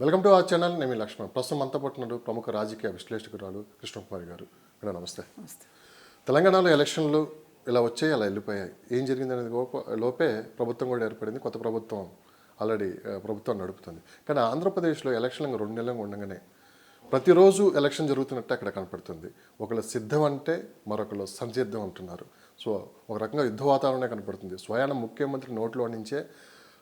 Welcome to our channel. నేను మీ లక్ష్మణ్. ప్రస్తుతం అంతా పట్టినట్టు ప్రముఖ రాజకీయ విశ్లేషకురాలు కృష్ణకుమారి గారు. మేడం నమస్తే. తెలంగాణలో ఎలక్షన్లు ఇలా వచ్చాయి, అలా వెళ్ళిపోయాయి. ఏం జరిగింది అనేది లోపే ప్రభుత్వం కూడా ఏర్పడింది. కొత్త ప్రభుత్వం ఆల్రెడీ ప్రభుత్వం నడుపుతుంది. కానీ ఆంధ్రప్రదేశ్లో ఎలక్షన్లు 2 నెలలు ఉండగానే ప్రతిరోజు ఎలక్షన్ జరుగుతున్నట్టు అక్కడ కనపడుతుంది. ఒకళ్ళు సిద్ధం అంటే మరొకళ్ళు సంసిద్ధం అంటున్నారు. సో ఒక రకంగా యుద్ధ వాతావరణమే కనపడుతుంది. స్వయాన ముఖ్యమంత్రి నోట్లో నుంచే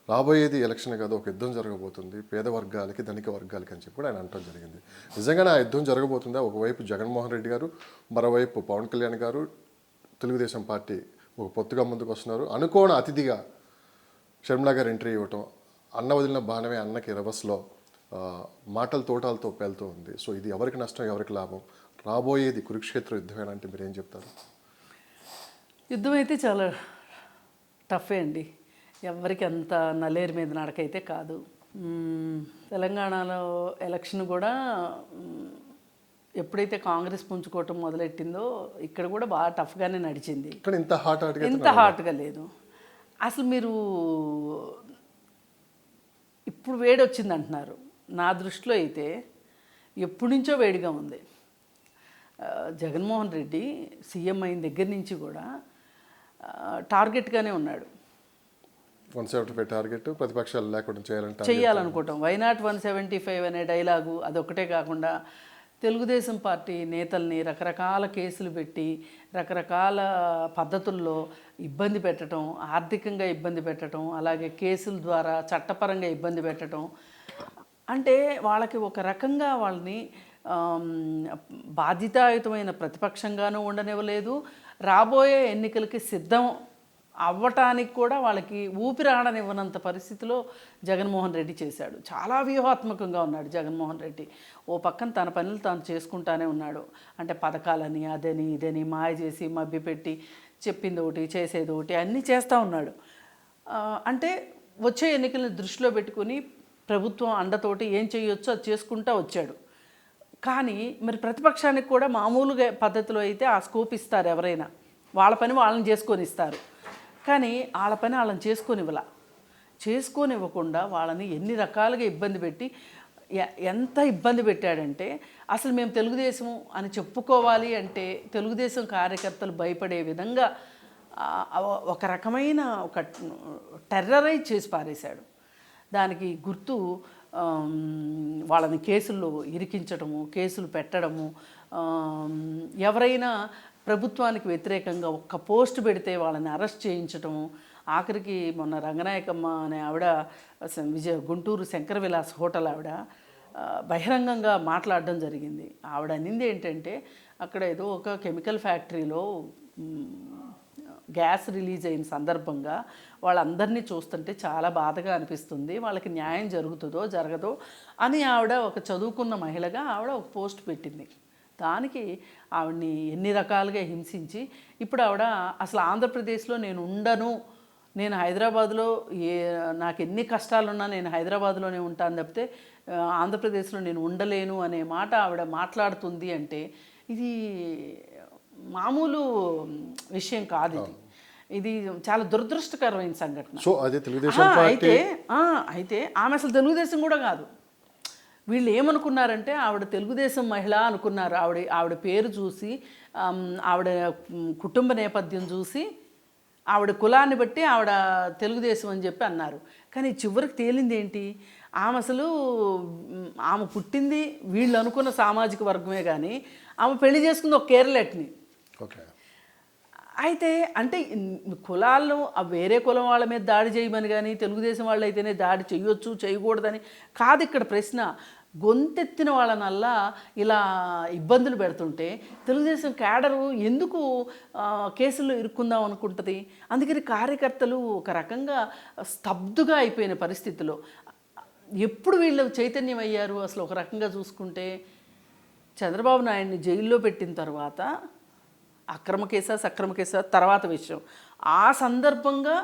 రాబోయేది ఎలక్షన్ కాదు, ఒక యుద్ధం జరగబోతుంది పేద వర్గాలకి ధనిక వర్గాలకి అని చెప్పి కూడా ఆయన అనటం జరిగింది. నిజంగానే ఆ యుద్ధం జరగబోతుందా? ఒకవైపు జగన్మోహన్ రెడ్డి గారు, మరోవైపు పవన్ కళ్యాణ్ గారు తెలుగుదేశం పార్టీ ఒక పొత్తుగా ముందుకు వస్తున్నారు. అనుకోని అతిథిగా షర్మిలా గారు ఎంట్రీ ఇవ్వటం, అన్న వదిలిన బాణమే అన్నకి రివర్స్లో మాటల తోటాలతో పేలుతూ ఉంది. సో ఇది ఎవరికి నష్టం, ఎవరికి లాభం? రాబోయేది కురుక్షేత్ర యుద్ధమేనా అంటే మీరు ఏం చెప్తారు? యుద్ధం అయితే చాలా టఫే అండి. ఎవరికి అంత నల్లేరు మీద నడకైతే కాదు. తెలంగాణలో ఎలక్షన్ కూడా ఎప్పుడైతే కాంగ్రెస్ పుంజుకోవటం మొదలెట్టిందో ఇక్కడ కూడా బాగా టఫ్గానే నడిచింది. ఇంత హాట్గా లేదు అసలు. మీరు ఇప్పుడు వేడి వచ్చింది అంటున్నారు. నా దృష్టిలో అయితే ఎప్పటి నుంచో వేడిగా ఉంది. జగన్మోహన్ రెడ్డి సీఎం అయిన దగ్గర నుంచి కూడా టార్గెట్గానే ఉన్నాడు. 175 టార్గెట్ ప్రతిపక్షాలు లేకుండా చేయాలనుకోవటం. వై నాట్ 175 అనే డైలాగు అదొక్కటే కాకుండా తెలుగుదేశం పార్టీ నేతల్ని రకరకాల కేసులు పెట్టి రకరకాల పద్ధతుల్లో ఇబ్బంది పెట్టడం, ఆర్థికంగా ఇబ్బంది పెట్టడం, అలాగే కేసుల ద్వారా చట్టపరంగా ఇబ్బంది పెట్టడం. అంటే వాళ్ళకి ఒక రకంగా వాళ్ళని బాధ్యతాయుతమైన ప్రతిపక్షంగానూ ఉండనివ్వలేదు. రాబోయే ఎన్నికలకి సిద్ధం అవ్వటానికి కూడా వాళ్ళకి ఊపిరాడనివ్వనంత పరిస్థితిలో జగన్మోహన్ రెడ్డి చేశాడు. చాలా వ్యూహాత్మకంగా ఉన్నాడు జగన్మోహన్ రెడ్డి. ఓ పక్కన తన పనులు తాను చేసుకుంటానే ఉన్నాడు. అంటే పథకాలని అదని ఇదని మాయ చేసి మభ్యపెట్టి చెప్పింది ఒకటి చేసేది ఒకటి అన్నీ చేస్తూ ఉన్నాడు. అంటే వచ్చే ఎన్నికలను దృష్టిలో పెట్టుకుని ప్రభుత్వం అండతోటి ఏం చేయొచ్చో అది చేసుకుంటూ వచ్చాడు. కానీ మరి ప్రతిపక్షానికి కూడా మామూలుగా పద్ధతిలో అయితే ఆ స్కోప్ ఇస్తారు. ఎవరైనా వాళ్ళ పని వాళ్ళని చేసుకొని ఇస్తారు. కానీ వాళ్ళ పని వాళ్ళని చేసుకోనివ్వకుండా వాళ్ళని ఎన్ని రకాలుగా ఇబ్బంది పెట్టి ఎంత ఇబ్బంది పెట్టాడంటే అసలు మేము తెలుగుదేశం అని చెప్పుకోవాలి అంటే తెలుగుదేశం కార్యకర్తలు భయపడే విధంగా ఒక రకమైన ఒక టెర్రరైజ్ చేసి పారేశాడు. దానికి గుర్తు వాళ్ళని కేసుల్లో ఇరికించడము, కేసులు పెట్టడము, ఎవరైనా ప్రభుత్వానికి వ్యతిరేకంగా ఒక్క పోస్ట్ పెడితే వాళ్ళని అరెస్ట్ చేయించటము. ఆఖరికి మొన్న రంగనాయకమ్మ అనే ఆవిడ గుంటూరు శంకర విలాస్ హోటల్ ఆవిడ బహిరంగంగా మాట్లాడడం జరిగింది. ఆవిడ అనింది ఏంటంటే అక్కడ ఏదో ఒక కెమికల్ ఫ్యాక్టరీలో గ్యాస్ రిలీజ్ అయిన సందర్భంగా వాళ్ళందరినీ చూస్తుంటే చాలా బాధగా అనిపిస్తుంది, వాళ్ళకి న్యాయం జరుగుతుందో జరగదో అని ఆవిడ ఒక చదువుకున్న మహిళగా ఆవిడ ఒక పోస్ట్ పెట్టింది. దానికి ఆవిడ్ని ఎన్ని రకాలుగా హింసించి ఇప్పుడు ఆవిడ అసలు ఆంధ్రప్రదేశ్లో నేను ఉండను, నేను హైదరాబాద్లో నాకు ఎన్ని కష్టాలున్నా నేను హైదరాబాద్లోనే ఉంటాను తప్పితే ఆంధ్రప్రదేశ్లో నేను ఉండలేను అనే మాట ఆవిడ మాట్లాడుతుంది అంటే ఇది మామూలు విషయం కాదు. ఇది చాలా దురదృష్టకరమైన సంఘటన. సో అదే తెలుగుదేశం అయితే ఆమె అసలు తెలుగుదేశం కూడా కాదు. వీళ్ళు ఏమనుకున్నారంటే ఆవిడ తెలుగుదేశం మహిళ అనుకున్నారు. ఆవిడ పేరు చూసి, ఆవిడ కుటుంబ నేపథ్యం చూసి, ఆవిడ కులాన్ని బట్టి ఆవిడ తెలుగుదేశం అని చెప్పి అన్నారు. కానీ చివరికి తేలింది ఏంటి? ఆమె అసలు ఆమె పుట్టింది వీళ్ళు అనుకున్న సామాజిక వర్గమే, కానీ ఆమె పెళ్లి చేసుకుంది ఒక కేరళని. అయితే అంటే కులాలను వేరే కులం వాళ్ళ మీద దాడి చేయమని కానీ తెలుగుదేశం వాళ్ళు అయితేనే దాడి చేయొచ్చు చేయకూడదని కాదు ఇక్కడ ప్రశ్న. గొంతెత్తిన వాళ్ళనల్లా ఇలా ఇబ్బందులు పెడుతుంటే తెలుగుదేశం క్యాడరు ఎందుకు కేసుల్లో ఇరుక్కుందాం అనుకుంటుంది? అందుకని కార్యకర్తలు ఒక రకంగా స్తబ్దుగా అయిపోయిన పరిస్థితిలో ఎప్పుడు వీళ్ళు చైతన్యం అయ్యారు? అసలు ఒక రకంగా చూసుకుంటే చంద్రబాబు నాయుడిని జైల్లో పెట్టిన తర్వాత అక్రమ కేసా సక్రమ కేసా తర్వాత విషయం. ఆ సందర్భంగా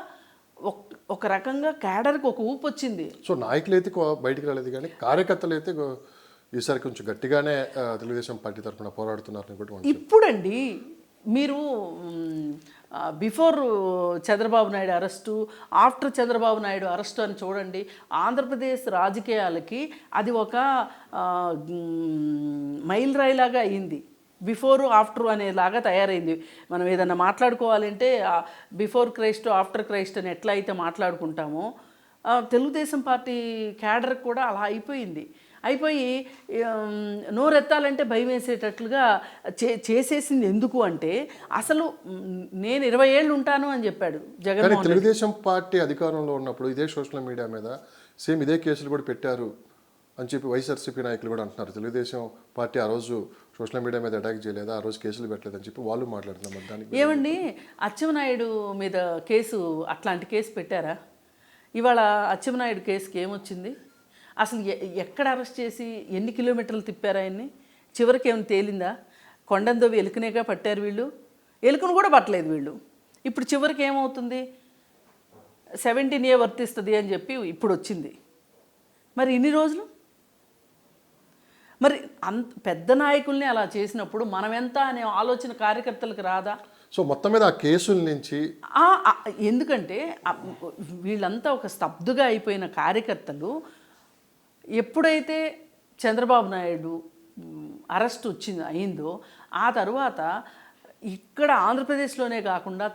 ఒక రకంగా క్యాడర్కి ఒక ఊపు వచ్చింది. సో నాయకులు అయితే బయటికి రాలేదు, కానీ కార్యకర్తలు అయితే ఈసారి కొంచెం గట్టిగానే తెలుగుదేశం పార్టీ తరఫున పోరాడుతున్నారు. ఇప్పుడండి మీరు before Chandrababu Naidu arrest, after Chandrababu Naidu arrest అని చూడండి. ఆంధ్రప్రదేశ్ రాజకీయాలకి అది ఒక మైల్ రాయిలాగా అయింది. బిఫోర్ ఆఫ్టర్ అనేలాగా తయారైంది. మనం ఏదన్నా మాట్లాడుకోవాలంటే బిఫోర్ క్రైస్ట్ ఆఫ్టర్ క్రైస్ట్ అని ఎట్లా అయితే మాట్లాడుకుంటామో తెలుగుదేశం పార్టీ క్యాడర్ కూడా అలా అయిపోయి నోరెత్తాలంటే భయం వేసేటట్లుగా చేసేసింది. ఎందుకు అంటే అసలు నేను 20 ఏళ్ళు ఉంటాను అని చెప్పాడు జగన్. తెలుగుదేశం పార్టీ అధికారంలో ఉన్నప్పుడు ఇదే సోషల్ మీడియా మీద సేమ్ ఇదే కేసులు కూడా పెట్టారు అని చెప్పి వైఎస్ఆర్సీపీ నాయకులు కూడా అంటున్నారు. తెలుగుదేశం పార్టీ ఆ రోజు సోషల్ మీడియా మీద అటాక్ చేయలేదా, ఆ రోజు కేసులు పెట్టలేదని చెప్పి వాళ్ళు మాట్లాడుతున్నారు. దానికి ఏమండి, అచ్చెన్నాయుడు మీద కేసు, అట్లాంటి కేసు పెట్టారా? ఇవాళ అచ్చెన్నాయుడు కేసుకి ఏమొచ్చింది? అసలు ఎక్కడ అరెస్ట్ చేసి ఎన్ని కిలోమీటర్లు తిప్పారు ఆయన్ని? చివరికి ఏమైనా తేలిందా? కొండందోవి ఎలుకనేగా పట్టారు వీళ్ళు, ఎలుకను కూడా పట్టలేదు వీళ్ళు. ఇప్పుడు చివరికి ఏమవుతుంది? 17A వర్తిస్తుంది అని చెప్పి ఇప్పుడు వచ్చింది. మరి ఇన్ని రోజులు మరి అంత పెద్ద నాయకుల్ని అలా చేసినప్పుడు మనం ఎంత అనే ఆలోచన కార్యకర్తలకు రాదా? సో మొత్తం మీద ఆ కేసుల నుంచి ఎందుకంటే వీళ్ళంతా ఒక స్తబ్దుగా అయిపోయిన కార్యకర్తలు ఎప్పుడైతే చంద్రబాబు నాయుడు అరెస్ట్ అయిందో ఆ తర్వాత ఇక్కడ ఆంధ్రప్రదేశ్లోనే కాకుండా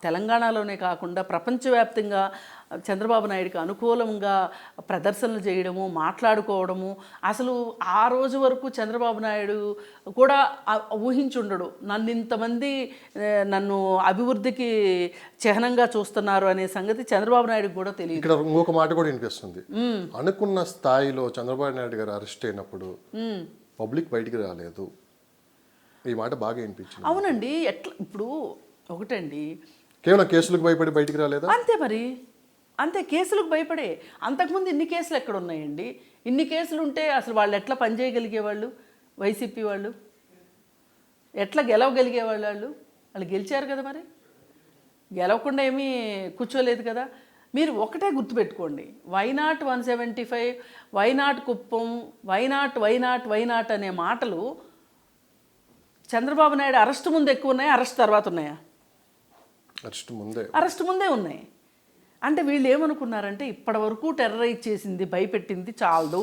తెలంగాణలోనే కాకుండా ప్రపంచవ్యాప్తంగా చంద్రబాబు నాయుడుకి అనుకూలంగా ప్రదర్శనలు చేయడము, మాట్లాడుకోవడము. అసలు ఆ రోజు వరకు చంద్రబాబు నాయుడు కూడా ఊహించుండడు నన్ను అభివృద్ధికి చిహ్నంగా చూస్తున్నారు అనే సంగతి చంద్రబాబు నాయుడుకి కూడా తెలియదు. ఇక్కడ ఇంకొక మాట కూడా వినిపిస్తుంది. అనుకున్న స్థాయిలో చంద్రబాబు నాయుడు గారు అరెస్ట్ అయినప్పుడు పబ్లిక్ బయటికి రాలేదు. ఈ మాట బాగా వినిపించింది. అవునండి. ఎట్లా ఇప్పుడు ఒకటండి, కేవలం కేసులకు భయపడి బయటికి రాలేదా? అంతే మరి, అంతే. కేసులకు భయపడే. అంతకుముందు ఇన్ని కేసులు ఎక్కడ ఉన్నాయండి? ఇన్ని కేసులు ఉంటే అసలు వాళ్ళు ఎట్లా పనిచేయగలిగేవాళ్ళు? వైసీపీ వాళ్ళు ఎట్లా గెలవగలిగేవాళ్ళు? వాళ్ళు గెలిచారు కదా, మరి గెలవకుండా ఏమీ కూర్చోలేదు కదా. మీరు ఒకటే గుర్తుపెట్టుకోండి, వైనాట్ 175, వైనాట్ కుప్పం, వైనాట్ అనే మాటలు చంద్రబాబు నాయుడు అరెస్ట్ ముందు ఎక్కువ ఉన్నాయా, అరెస్ట్ తర్వాత ఉన్నాయా? అరెస్ట్ ముందే ఉన్నాయి. అంటే వీళ్ళు ఏమనుకున్నారంటే ఇప్పటి వరకు టెర్రరైజ్ చేసింది, భయపెట్టింది చాలదు,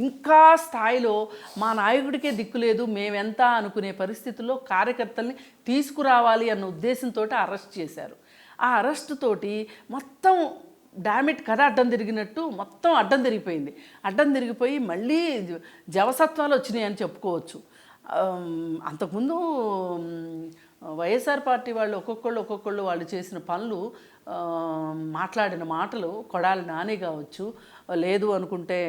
ఇంకా స్థాయిలో మా నాయకుడికే దిక్కులేదు, మేమెంత అనుకునే పరిస్థితుల్లో కార్యకర్తల్ని తీసుకురావాలి అన్న ఉద్దేశంతో అరెస్ట్ చేశారు. ఆ అరెస్ట్ తోటి మొత్తం డామిట్ కథ అడ్డం తిరిగినట్టు మొత్తం అడ్డం తిరిగిపోయి మళ్ళీ జవసత్వాలు వచ్చినాయి అని చెప్పుకోవచ్చు. అంతకుముందు వైఎస్ఆర్ పార్టీ వాళ్ళు ఒక్కొక్కళ్ళు వాళ్ళు చేసిన పనులు, మాట్లాడిన మాటలు, కొడాలి నాని కావచ్చు, లేదు అనుకుంటే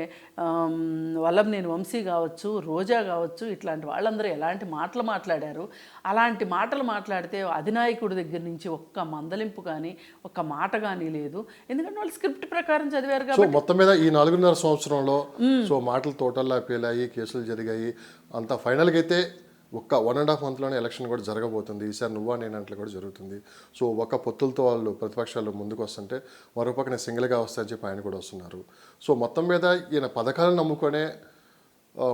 వల్లభనేని వంశీ కావచ్చు, రోజా కావచ్చు, ఇట్లాంటి వాళ్ళందరూ ఎలాంటి మాటలు మాట్లాడారు. అలాంటి మాటలు మాట్లాడితే అధినాయకుడి దగ్గర నుంచి ఒక్క మందలింపు కానీ ఒక్క మాట కానీ లేదు. ఎందుకంటే వాళ్ళు స్క్రిప్ట్ ప్రకారం చదివారు కాబట్టి. మొత్తం మీద ఈ 4.5 సంవత్సరంలో సో మాటలు తోటల్లా పేలాయి, కేసులు జరిగాయి. అంత ఫైనల్గా అయితే ఒక్క 1.5 మంత్లోనే ఎలక్షన్ కూడా జరగబోతుంది. ఈసారి నువ్వా నేనంట్లో కూడా జరుగుతుంది. సో ఒక పొత్తులతో వాళ్ళు ప్రతిపక్షాలు ముందుకు వస్తుంటే మరోపక్కన సింగిల్గా వస్తాయని చెప్పి ఆయన కూడా వస్తున్నారు. సో మొత్తం మీద ఈయన పథకాలను నమ్ముకొనే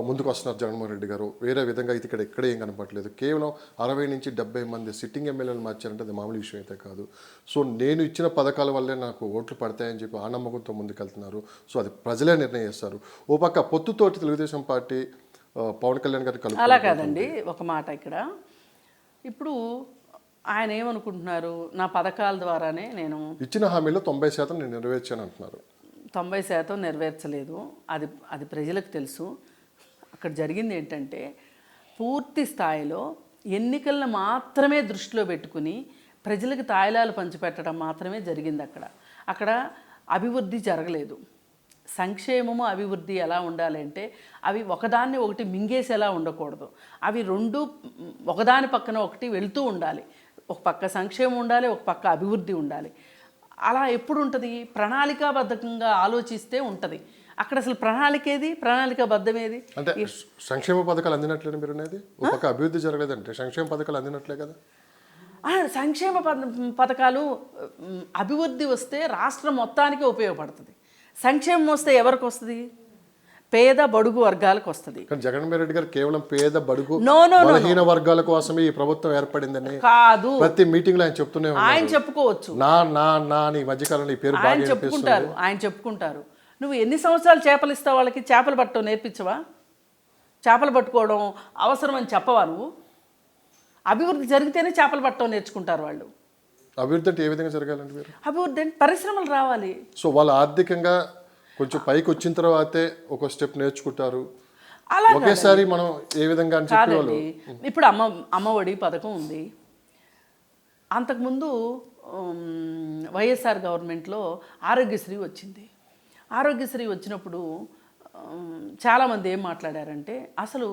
ముందుకు వస్తున్నారు జగన్మోహన్ రెడ్డి గారు. వేరే విధంగా అయితే ఇక్కడ ఏం కనపట్లేదు. కేవలం 60 నుంచి 70 మంది సిట్టింగ్ ఎమ్మెల్యేలు మార్చారంటే అది మామూలు విషయం అయితే కాదు. సో నేను ఇచ్చిన పథకాల వల్లే నాకు ఓట్లు పడతాయని చెప్పి ఆ నమ్మకంతో ముందుకెళ్తున్నారు. సో అది ప్రజలే నిర్ణయిస్తారు. ఓ పక్క పొత్తుతోటి తెలుగుదేశం పార్టీ పవన్ కళ్యాణ్ గారికి అలా కాదండి. ఒక మాట ఇక్కడ, ఇప్పుడు ఆయన ఏమనుకుంటున్నారు, నా పథకాల ద్వారానే నేను ఇచ్చిన హామీలో 90% నేను నెరవేర్చాను అంటున్నారు. 90% నెరవేర్చలేదు. అది ప్రజలకు తెలుసు. అక్కడ జరిగింది ఏంటంటే పూర్తి స్థాయిలో ఎన్నికలను మాత్రమే దృష్టిలో పెట్టుకుని ప్రజలకు తాయిలాలు పంచిపెట్టడం మాత్రమే జరిగింది. అక్కడ అభివృద్ధి జరగలేదు. సంక్షేమము అభివృద్ధి ఎలా ఉండాలంటే అవి ఒకదాన్ని ఒకటి మింగేసేలా ఉండకూడదు. అవి రెండు ఒకదాని పక్కన ఒకటి వెళ్తూ ఉండాలి. ఒక పక్క సంక్షేమం ఉండాలి, ఒక పక్క అభివృద్ధి ఉండాలి. అలా ఎప్పుడు ఉంటుంది? ప్రణాళికాబద్ధంగా ఆలోచిస్తే ఉంటుంది. అక్కడ అసలు ప్రణాళికాబద్ధమేది? అంటే సంక్షేమ పథకాలు అందినట్లే మీరు అనేది, ఒక పక్క అభివృద్ధి జరగలేదంటే సంక్షేమ పథకాలు అందినట్లే కదా. సంక్షేమ పథకాలు అభివృద్ధి వస్తే రాష్ట్రం మొత్తానికి ఉపయోగపడుతుంది. సంక్షేమం వస్తే ఎవరికి వస్తుంది? పేద బడుగు వర్గాలకు వస్తుంది. కానీ జగన్మోహన్ రెడ్డి గారు కేవలం పేద బడుగు నో నో నో బలహీన వర్గాల కోసమే ఈ ప్రభుత్వం ఏర్పడిందని కాదు, ప్రతి మీటింగ్ లో ఆయన చెప్తూనే ఉన్నారు. ఆయన చెప్పుకోవచ్చు, నా నా నా అని ఈ మధ్యకాలంలో ఈ పేరు బాగా ఆయన చెప్పుకుంటారు, ఆయన చెప్పుకుంటారు. నువ్వు ఎన్ని సంవత్సరాలు చేపలు ఇస్తావు వాళ్ళకి? చేపలు పట్టడం నేర్పించవా? చేపలు పట్టుకోవడం అవసరం అని చెప్పవా నువ్వు? అభివృద్ధి జరిగితేనే చేపలు పట్టడం నేర్చుకుంటారు వాళ్ళు. అభివృద్ధి అంటే ఏ విధంగా జరగాలండి మీరు? అభివృద్ధి అంటే పరిశ్రమలు రావాలి. సో వాళ్ళు ఆర్థికంగా కొంచెం పైకి వచ్చిన తర్వాతే ఒక స్టెప్ నేర్చుకుంటారు. అలా ఒకేసారి మనం ఏ విధంగా అని చెప్పి వాళ్ళు కాదండి. ఇప్పుడు అమ్మఒడి పథకం ఉంది. అంతకుముందు వైఎస్ఆర్ గవర్నమెంట్లో ఆరోగ్యశ్రీ వచ్చింది. ఆరోగ్యశ్రీ వచ్చినప్పుడు చాలామంది ఏం మాట్లాడారంటే, అసలు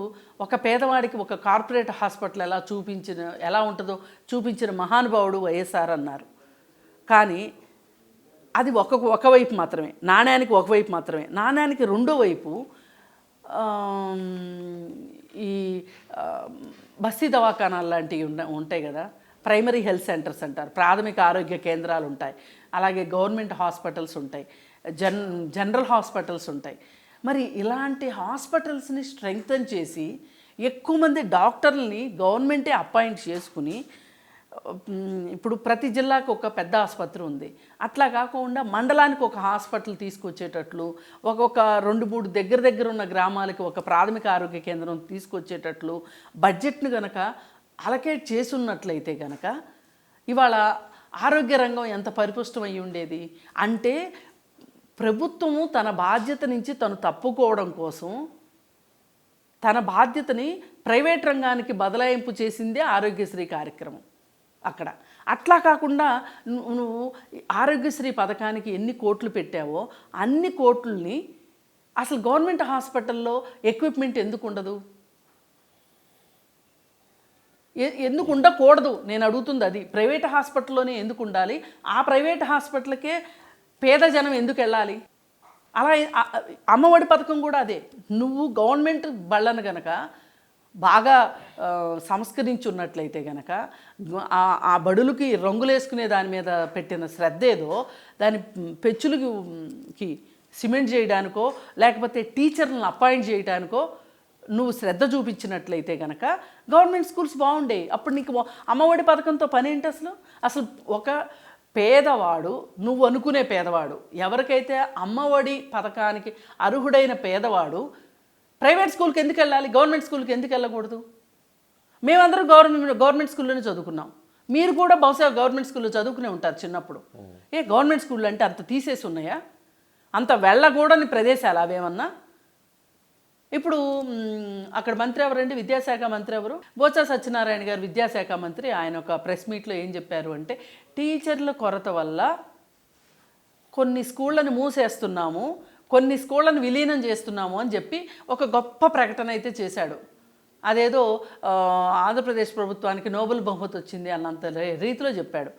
ఒక పేదవాడికి ఒక కార్పొరేట్ హాస్పిటల్ ఎలా ఉంటుందో చూపించిన మహానుభావుడు వైఎస్ఆర్ అన్నారు. కానీ అది ఒకవైపు మాత్రమే, నాణ్యానికి ఒకవైపు మాత్రమే. నాణ్యానికి రెండో వైపు ఈ బస్తీ దవాఖానాలు లాంటివి ఉంటాయి కదా, ప్రైమరీ హెల్త్ సెంటర్స్ అంటారు, ప్రాథమిక ఆరోగ్య కేంద్రాలు ఉంటాయి, అలాగే గవర్నమెంట్ హాస్పిటల్స్ ఉంటాయి, జనరల్ హాస్పిటల్స్ ఉంటాయి. మరి ఇలాంటి హాస్పిటల్స్ని స్ట్రెంగ్తన్ చేసి ఎక్కువ మంది డాక్టర్లని గవర్నమెంటే అపాయింట్ చేసుకుని, ఇప్పుడు ప్రతి జిల్లాకు ఒక పెద్ద ఆసుపత్రి ఉంది, అట్లా కాకుండా మండలానికి ఒక హాస్పిటల్ తీసుకొచ్చేటట్లు, ఒక్కొక్క 2-3 దగ్గర ఉన్న గ్రామాలకి ఒక ప్రాథమిక ఆరోగ్య కేంద్రం తీసుకొచ్చేటట్లు బడ్జెట్ను కనుక అలకేట్ చేసున్నట్లయితే కనుక ఇవాళ ఆరోగ్య రంగం ఎంత పరిపుష్టమై ఉండేది. అంటే ప్రభుత్వము తన బాధ్యత నుంచి తను తప్పుకోవడం కోసం తన బాధ్యతని ప్రైవేట్ రంగానికి బదలాయింపు చేసిందే ఆరోగ్యశ్రీ కార్యక్రమం. అక్కడ అట్లా కాకుండా నువ్వు ఆరోగ్యశ్రీ పథకానికి ఎన్ని కోట్లు పెట్టావో అన్ని కోట్లని అసలు గవర్నమెంట్ హాస్పిటల్లో ఎక్విప్మెంట్ ఎందుకు ఉండదు? ఎందుకు ఉండకూడదు నేను అడుగుతుంది అది. ప్రైవేట్ హాస్పిటల్లోనే ఎందుకు ఉండాలి? ఆ ప్రైవేట్ హాస్పిటల్కే పేద జనం ఎందుకు వెళ్ళాలి? అలా అమ్మఒడి పథకం కూడా అదే. నువ్వు గవర్నమెంట్ బళ్ళను గనక బాగా సంస్కరించున్నట్లయితే గనక ఆ బడులకి రంగులేసుకునే దాని మీద పెట్టిన శ్రద్ధ ఏదో దాని పెచ్చులకి సిమెంట్ చేయడానికో లేకపోతే టీచర్లను అపాయింట్ చేయడానికో నువ్వు శ్రద్ధ చూపించినట్లయితే కనుక గవర్నమెంట్ స్కూల్స్ బాగుండేవి. అప్పుడు నీకు అమ్మఒడి పథకంతో పని ఏంటి? అసలు ఒక పేదవాడు, నువ్వు అనుకునే పేదవాడు, ఎవరికైతే అమ్మఒడి పథకానికి అర్హుడైన పేదవాడు ప్రైవేట్ స్కూల్కి ఎందుకు వెళ్ళాలి? గవర్నమెంట్ స్కూల్కి ఎందుకు వెళ్ళకూడదు? మేమందరం గవర్నమెంట్ స్కూల్లోనే చదువుకున్నాం. మీరు కూడా బహుశా గవర్నమెంట్ స్కూల్లో చదువుకునే ఉంటారు చిన్నప్పుడు. గవర్నమెంట్ స్కూళ్ళు అంటే అంత తీసేసి ఉన్నాయా? అంత వెళ్ళకూడని ప్రదేశాలు అవేమన్నా? ఇప్పుడు అక్కడ మంత్రి ఎవరండి? విద్యాశాఖ మంత్రి ఎవరు? బొత్స సత్యనారాయణ గారు విద్యాశాఖ మంత్రి. ఆయన ఒక ప్రెస్ మీట్లో ఏం చెప్పారు అంటే, టీచర్ల కొరత వల్ల కొన్ని స్కూళ్ళని మూసేస్తున్నాము, కొన్ని స్కూళ్ళను విలీనం చేస్తున్నాము అని చెప్పి ఒక గొప్ప ప్రకటన అయితే చేశాడు. అదేదో ఆంధ్రప్రదేశ్ ప్రభుత్వానికి నోబెల్ బహుమతి వచ్చింది అన్నంత రీతిలో చెప్పాడు.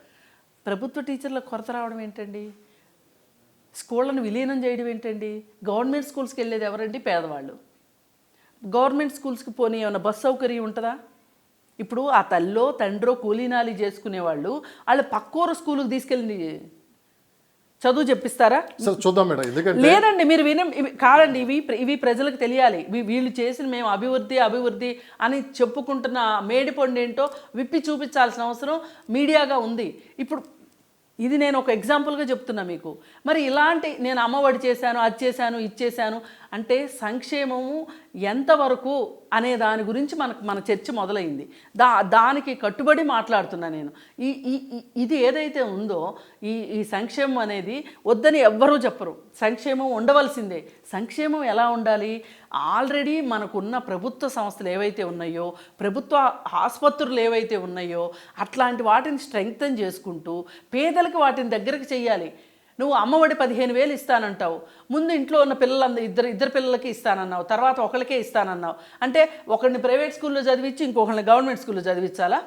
ప్రభుత్వ టీచర్ల కొరత రావడం ఏంటండి? స్కూళ్ళను విలీనం చేయడం ఏంటండి? గవర్నమెంట్ స్కూల్స్కి వెళ్ళేది ఎవరండి? పేదవాళ్ళు. గవర్నమెంట్ స్కూల్స్కి పోనీ ఏమైనా బస్ సౌకర్యం ఉంటుందా? ఇప్పుడు ఆ తల్లో తండ్రో కూలీనాలి చేసుకునేవాళ్ళు వాళ్ళు పక్కూరు స్కూల్కి తీసుకెళ్ళి చదువు చెప్పిస్తారా? చూద్దాం మేడం. ఎందుకంటే లేదండి, మీరు కాదండి, ఇవి ప్రజలకు తెలియాలి. వీళ్ళు చేసిన మేము అభివృద్ధి అని చెప్పుకుంటున్న మేడిపొండు ఏంటో విప్పి చూపించాల్సిన అవసరం మీడియాగా ఉంది. ఇప్పుడు ఇది నేను ఒక ఎగ్జాంపుల్గా చెప్తున్నా మీకు. మరి ఇలాంటి నేను అమ్మఒడి చేశాను, అది చేశాను, ఇది చేశాను అంటే సంక్షేమము ఎంతవరకు అనే దాని గురించి మన చర్చ మొదలైంది. దానికి కట్టుబడి మాట్లాడుతున్నా నేను. ఇది ఏదైతే ఉందో ఈ సంక్షేమం అనేది వద్దని ఎవ్వరూ చెప్పరు. సంక్షేమం ఉండవలసిందే. సంక్షేమం ఎలా ఉండాలి? ఆల్రెడీ మనకున్న ప్రభుత్వ సంస్థలు ఏవైతే ఉన్నాయో, ప్రభుత్వ ఆసుపత్రులు ఏవైతే ఉన్నాయో అట్లాంటి వాటిని స్ట్రెంగ్తన్ చేసుకుంటూ పేదలకు వాటిని దగ్గరికి చెయ్యాలి. నువ్వు అమ్మఒడి 15,000 ఇస్తానంటావు, ముందు ఇంట్లో ఉన్న ఇద్దరు పిల్లలకి ఇస్తానన్నావు, తర్వాత ఒకరికే ఇస్తానన్నావు. అంటే ఒకరిని ప్రైవేట్ స్కూల్లో చదివించి ఇంకొకరిని గవర్నమెంట్ స్కూల్లో చదివించాలా?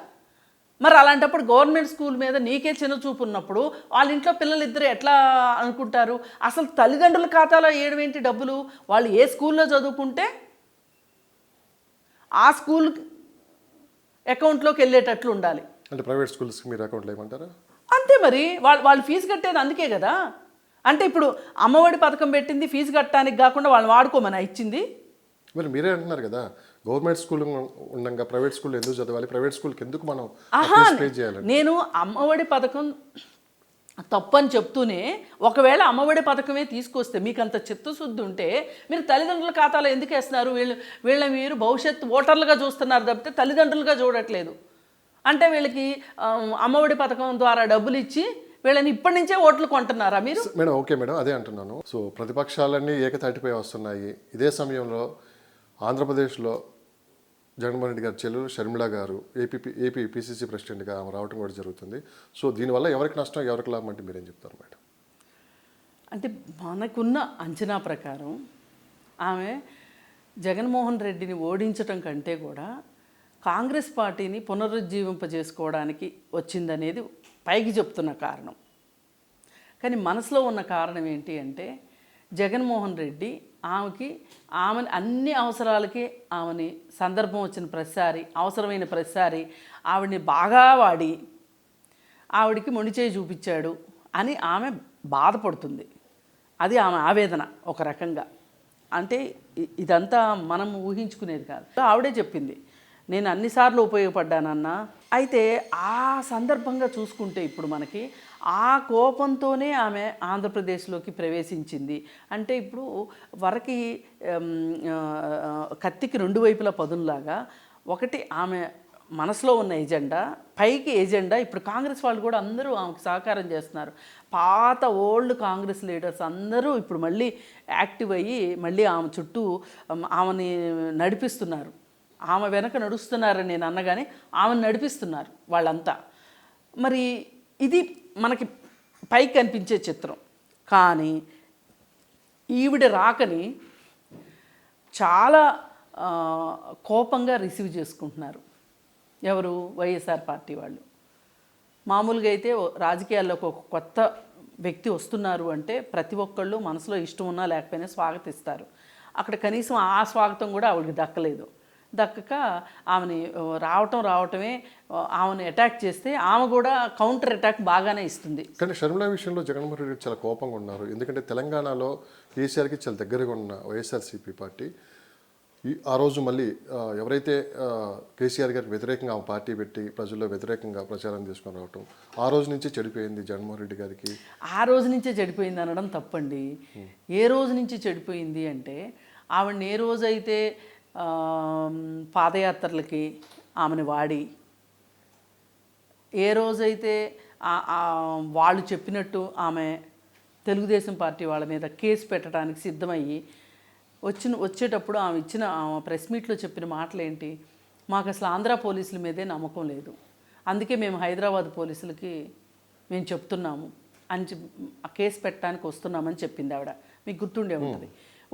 మరి అలాంటప్పుడు గవర్నమెంట్ స్కూల్ మీద నీకే చిన్న చూపు ఉన్నప్పుడు వాళ్ళ ఇంట్లో పిల్లలు ఇద్దరు ఎట్లా అనుకుంటారు? అసలు తల్లిదండ్రుల ఖాతాలో వేయడం ఏంటి డబ్బులు? వాళ్ళు ఏ స్కూల్లో చదువుకుంటే ఆ స్కూల్ అకౌంట్లోకి వెళ్ళేటట్లు ఉండాలి. అంటే ప్రైవేట్ స్కూల్స్కి మీరు అకౌంట్లో ఏమంటారా? అంతే మరి. వాళ్ళు ఫీజు కట్టేది అందుకే కదా. అంటే ఇప్పుడు అమ్మఒడి పథకం పెట్టింది ఫీజు కట్టడానికి కాకుండా వాళ్ళని వాడుకోమని ఇచ్చింది. మరి మీరే అంటున్నారు కదా, గవర్నమెంట్ స్కూల్ ఉండగా ప్రైవేట్ స్కూల్ ఎందుకు చదవాలి, ప్రైవేట్ స్కూల్కి ఎందుకు మనం పే చేయాలి? నేను అమ్మఒడి పథకం తప్పని చెప్తూనే, ఒకవేళ అమ్మఒడి పథకమే తీసుకొస్తే మీకు అంత చిత్తశుద్ధి ఉంటే మీరు తల్లిదండ్రుల ఖాతాలో ఎందుకు వేస్తున్నారు? వీళ్ళని మీరు భవిష్యత్తు ఓటర్లుగా చూస్తున్నారు తప్పితే తల్లిదండ్రులుగా చూడట్లేదు. అంటే వీళ్ళకి అమ్మఒడి పథకం ద్వారా డబ్బులు ఇచ్చి వీళ్ళని ఇప్పటి నుంచే ఓట్లు కొంటున్నారా మీరు? మేడం ఓకే మేడం, అదే అంటున్నాను. సో ప్రతిపక్షాలన్నీ ఏకతాటిపై వస్తున్నాయి. ఇదే సమయంలో ఆంధ్రప్రదేశ్లో జగన్మోహన్ రెడ్డి గారి చెల్లెలు షర్మిళ గారు ఏపీ పిసిసి ప్రెసిడెంట్గా ఆమె రావడం కూడా జరుగుతుంది. సో దీనివల్ల ఎవరికి నష్టం ఎవరికి లాభం అంటే మీరేం చెప్తారు మేడం? అంటే మనకున్న అంచనా ప్రకారం ఆమె జగన్మోహన్ రెడ్డిని ఓడించటం కంటే కూడా కాంగ్రెస్ పార్టీని పునరుజ్జీవింపజేసుకోవడానికి వచ్చిందనేది పైకి చెప్తున్న కారణం. కానీ మనసులో ఉన్న కారణం ఏంటి అంటే, జగన్మోహన్ రెడ్డి ఆమెని అన్ని అవసరాలకి ఆమెని సందర్భం వచ్చిన ప్రతిసారి, అవసరమైన ప్రతిసారి ఆవిడని బాగా వాడి ఆవిడికి మొండిచేయి చూపించాడు అని ఆమె బాధపడుతుంది. అది ఆమె ఆవేదన ఒక రకంగా. అంటే ఇదంతా మనం ఊహించుకునేది కాదు. ఆవిడే చెప్పింది, నేను అన్నిసార్లు ఉపయోగపడ్డానన్నా. అయితే ఆ సందర్భంగా చూసుకుంటే ఇప్పుడు మనకి ఆ కోపంతోనే ఆమె ఆంధ్రప్రదేశ్లోకి ప్రవేశించింది. అంటే ఇప్పుడు వరకి కత్తికి రెండు వైపుల పదునులాగా ఒకటి ఆమె మనసులో ఉన్న ఎజెండా, పైకి ఎజెండా. ఇప్పుడు కాంగ్రెస్ వాళ్ళు కూడా అందరూ ఆమెకు సహకారం చేస్తున్నారు. పాత ఓల్డ్ కాంగ్రెస్ లీడర్స్ అందరూ ఇప్పుడు మళ్ళీ యాక్టివ్ అయ్యి మళ్ళీ ఆమె చుట్టూ ఆమెని నడిపిస్తున్నారు. ఆమె వెనక నడుస్తున్నారని నేను అన్నగానే ఆమెను నడిపిస్తున్నారు వాళ్ళంతా. మరి ఇది మనకి పైకి కనిపించే చిత్రం. కానీ ఈవిడ రాకని చాలా కోపంగా రిసీవ్ చేసుకుంటున్నారు ఎవరు? వైఎస్ఆర్ పార్టీ వాళ్ళు. మామూలుగా అయితే రాజకీయాల్లోకి ఒక కొత్త వ్యక్తి వస్తున్నారు అంటే ప్రతి ఒక్కళ్ళు మనసులో ఇష్టం ఉన్నా లేకపోయినా స్వాగతిస్తారు. అక్కడ కనీసం ఆ స్వాగతం కూడా ఆవిడకి దక్కలేదు. దక్కక ఆమెని రావటమే ఆమెను అటాక్ చేస్తే ఆమె కూడా కౌంటర్ అటాక్ బాగానే ఇస్తుంది. కానీ షర్మిల విషయంలో జగన్మోహన్ రెడ్డి చాలా కోపంగా ఉన్నారు. ఎందుకంటే తెలంగాణలో కేసీఆర్కి చాలా దగ్గరగా ఉన్న వైఎస్ఆర్సీపీ పార్టీ ఆ రోజు మళ్ళీ ఎవరైతే కేసీఆర్ గారికి వ్యతిరేకంగా ఆమె పార్టీ పెట్టి ప్రజల్లో వ్యతిరేకంగా ప్రచారం చేసుకొని రావటం, ఆ రోజు నుంచే చెడిపోయింది జగన్మోహన్ రెడ్డి గారికి. ఆ రోజు నుంచే చెడిపోయింది అనడం తప్పండి. ఏ రోజు నుంచి చెడిపోయింది అంటే, ఆవిడని ఏ రోజైతే పాదయాత్రలకి ఆమెను వాడి, ఏ రోజైతే వాళ్ళు చెప్పినట్టు ఆమె తెలుగుదేశం పార్టీ వాళ్ళ మీద కేసు పెట్టడానికి సిద్ధమయ్యి వచ్చేటప్పుడు ఆమె ఇచ్చిన ప్రెస్ మీట్లో చెప్పిన మాటలు ఏంటి? మాకు అసలు ఆంధ్ర పోలీసుల మీదే నమ్మకం లేదు, అందుకే మేము హైదరాబాద్ పోలీసులకి మేము చెప్తున్నాము అని ఆ కేసు పెట్టడానికి వస్తున్నామని చెప్పింది ఆవిడ. మీకు గుర్తుండే ఉంటుంది.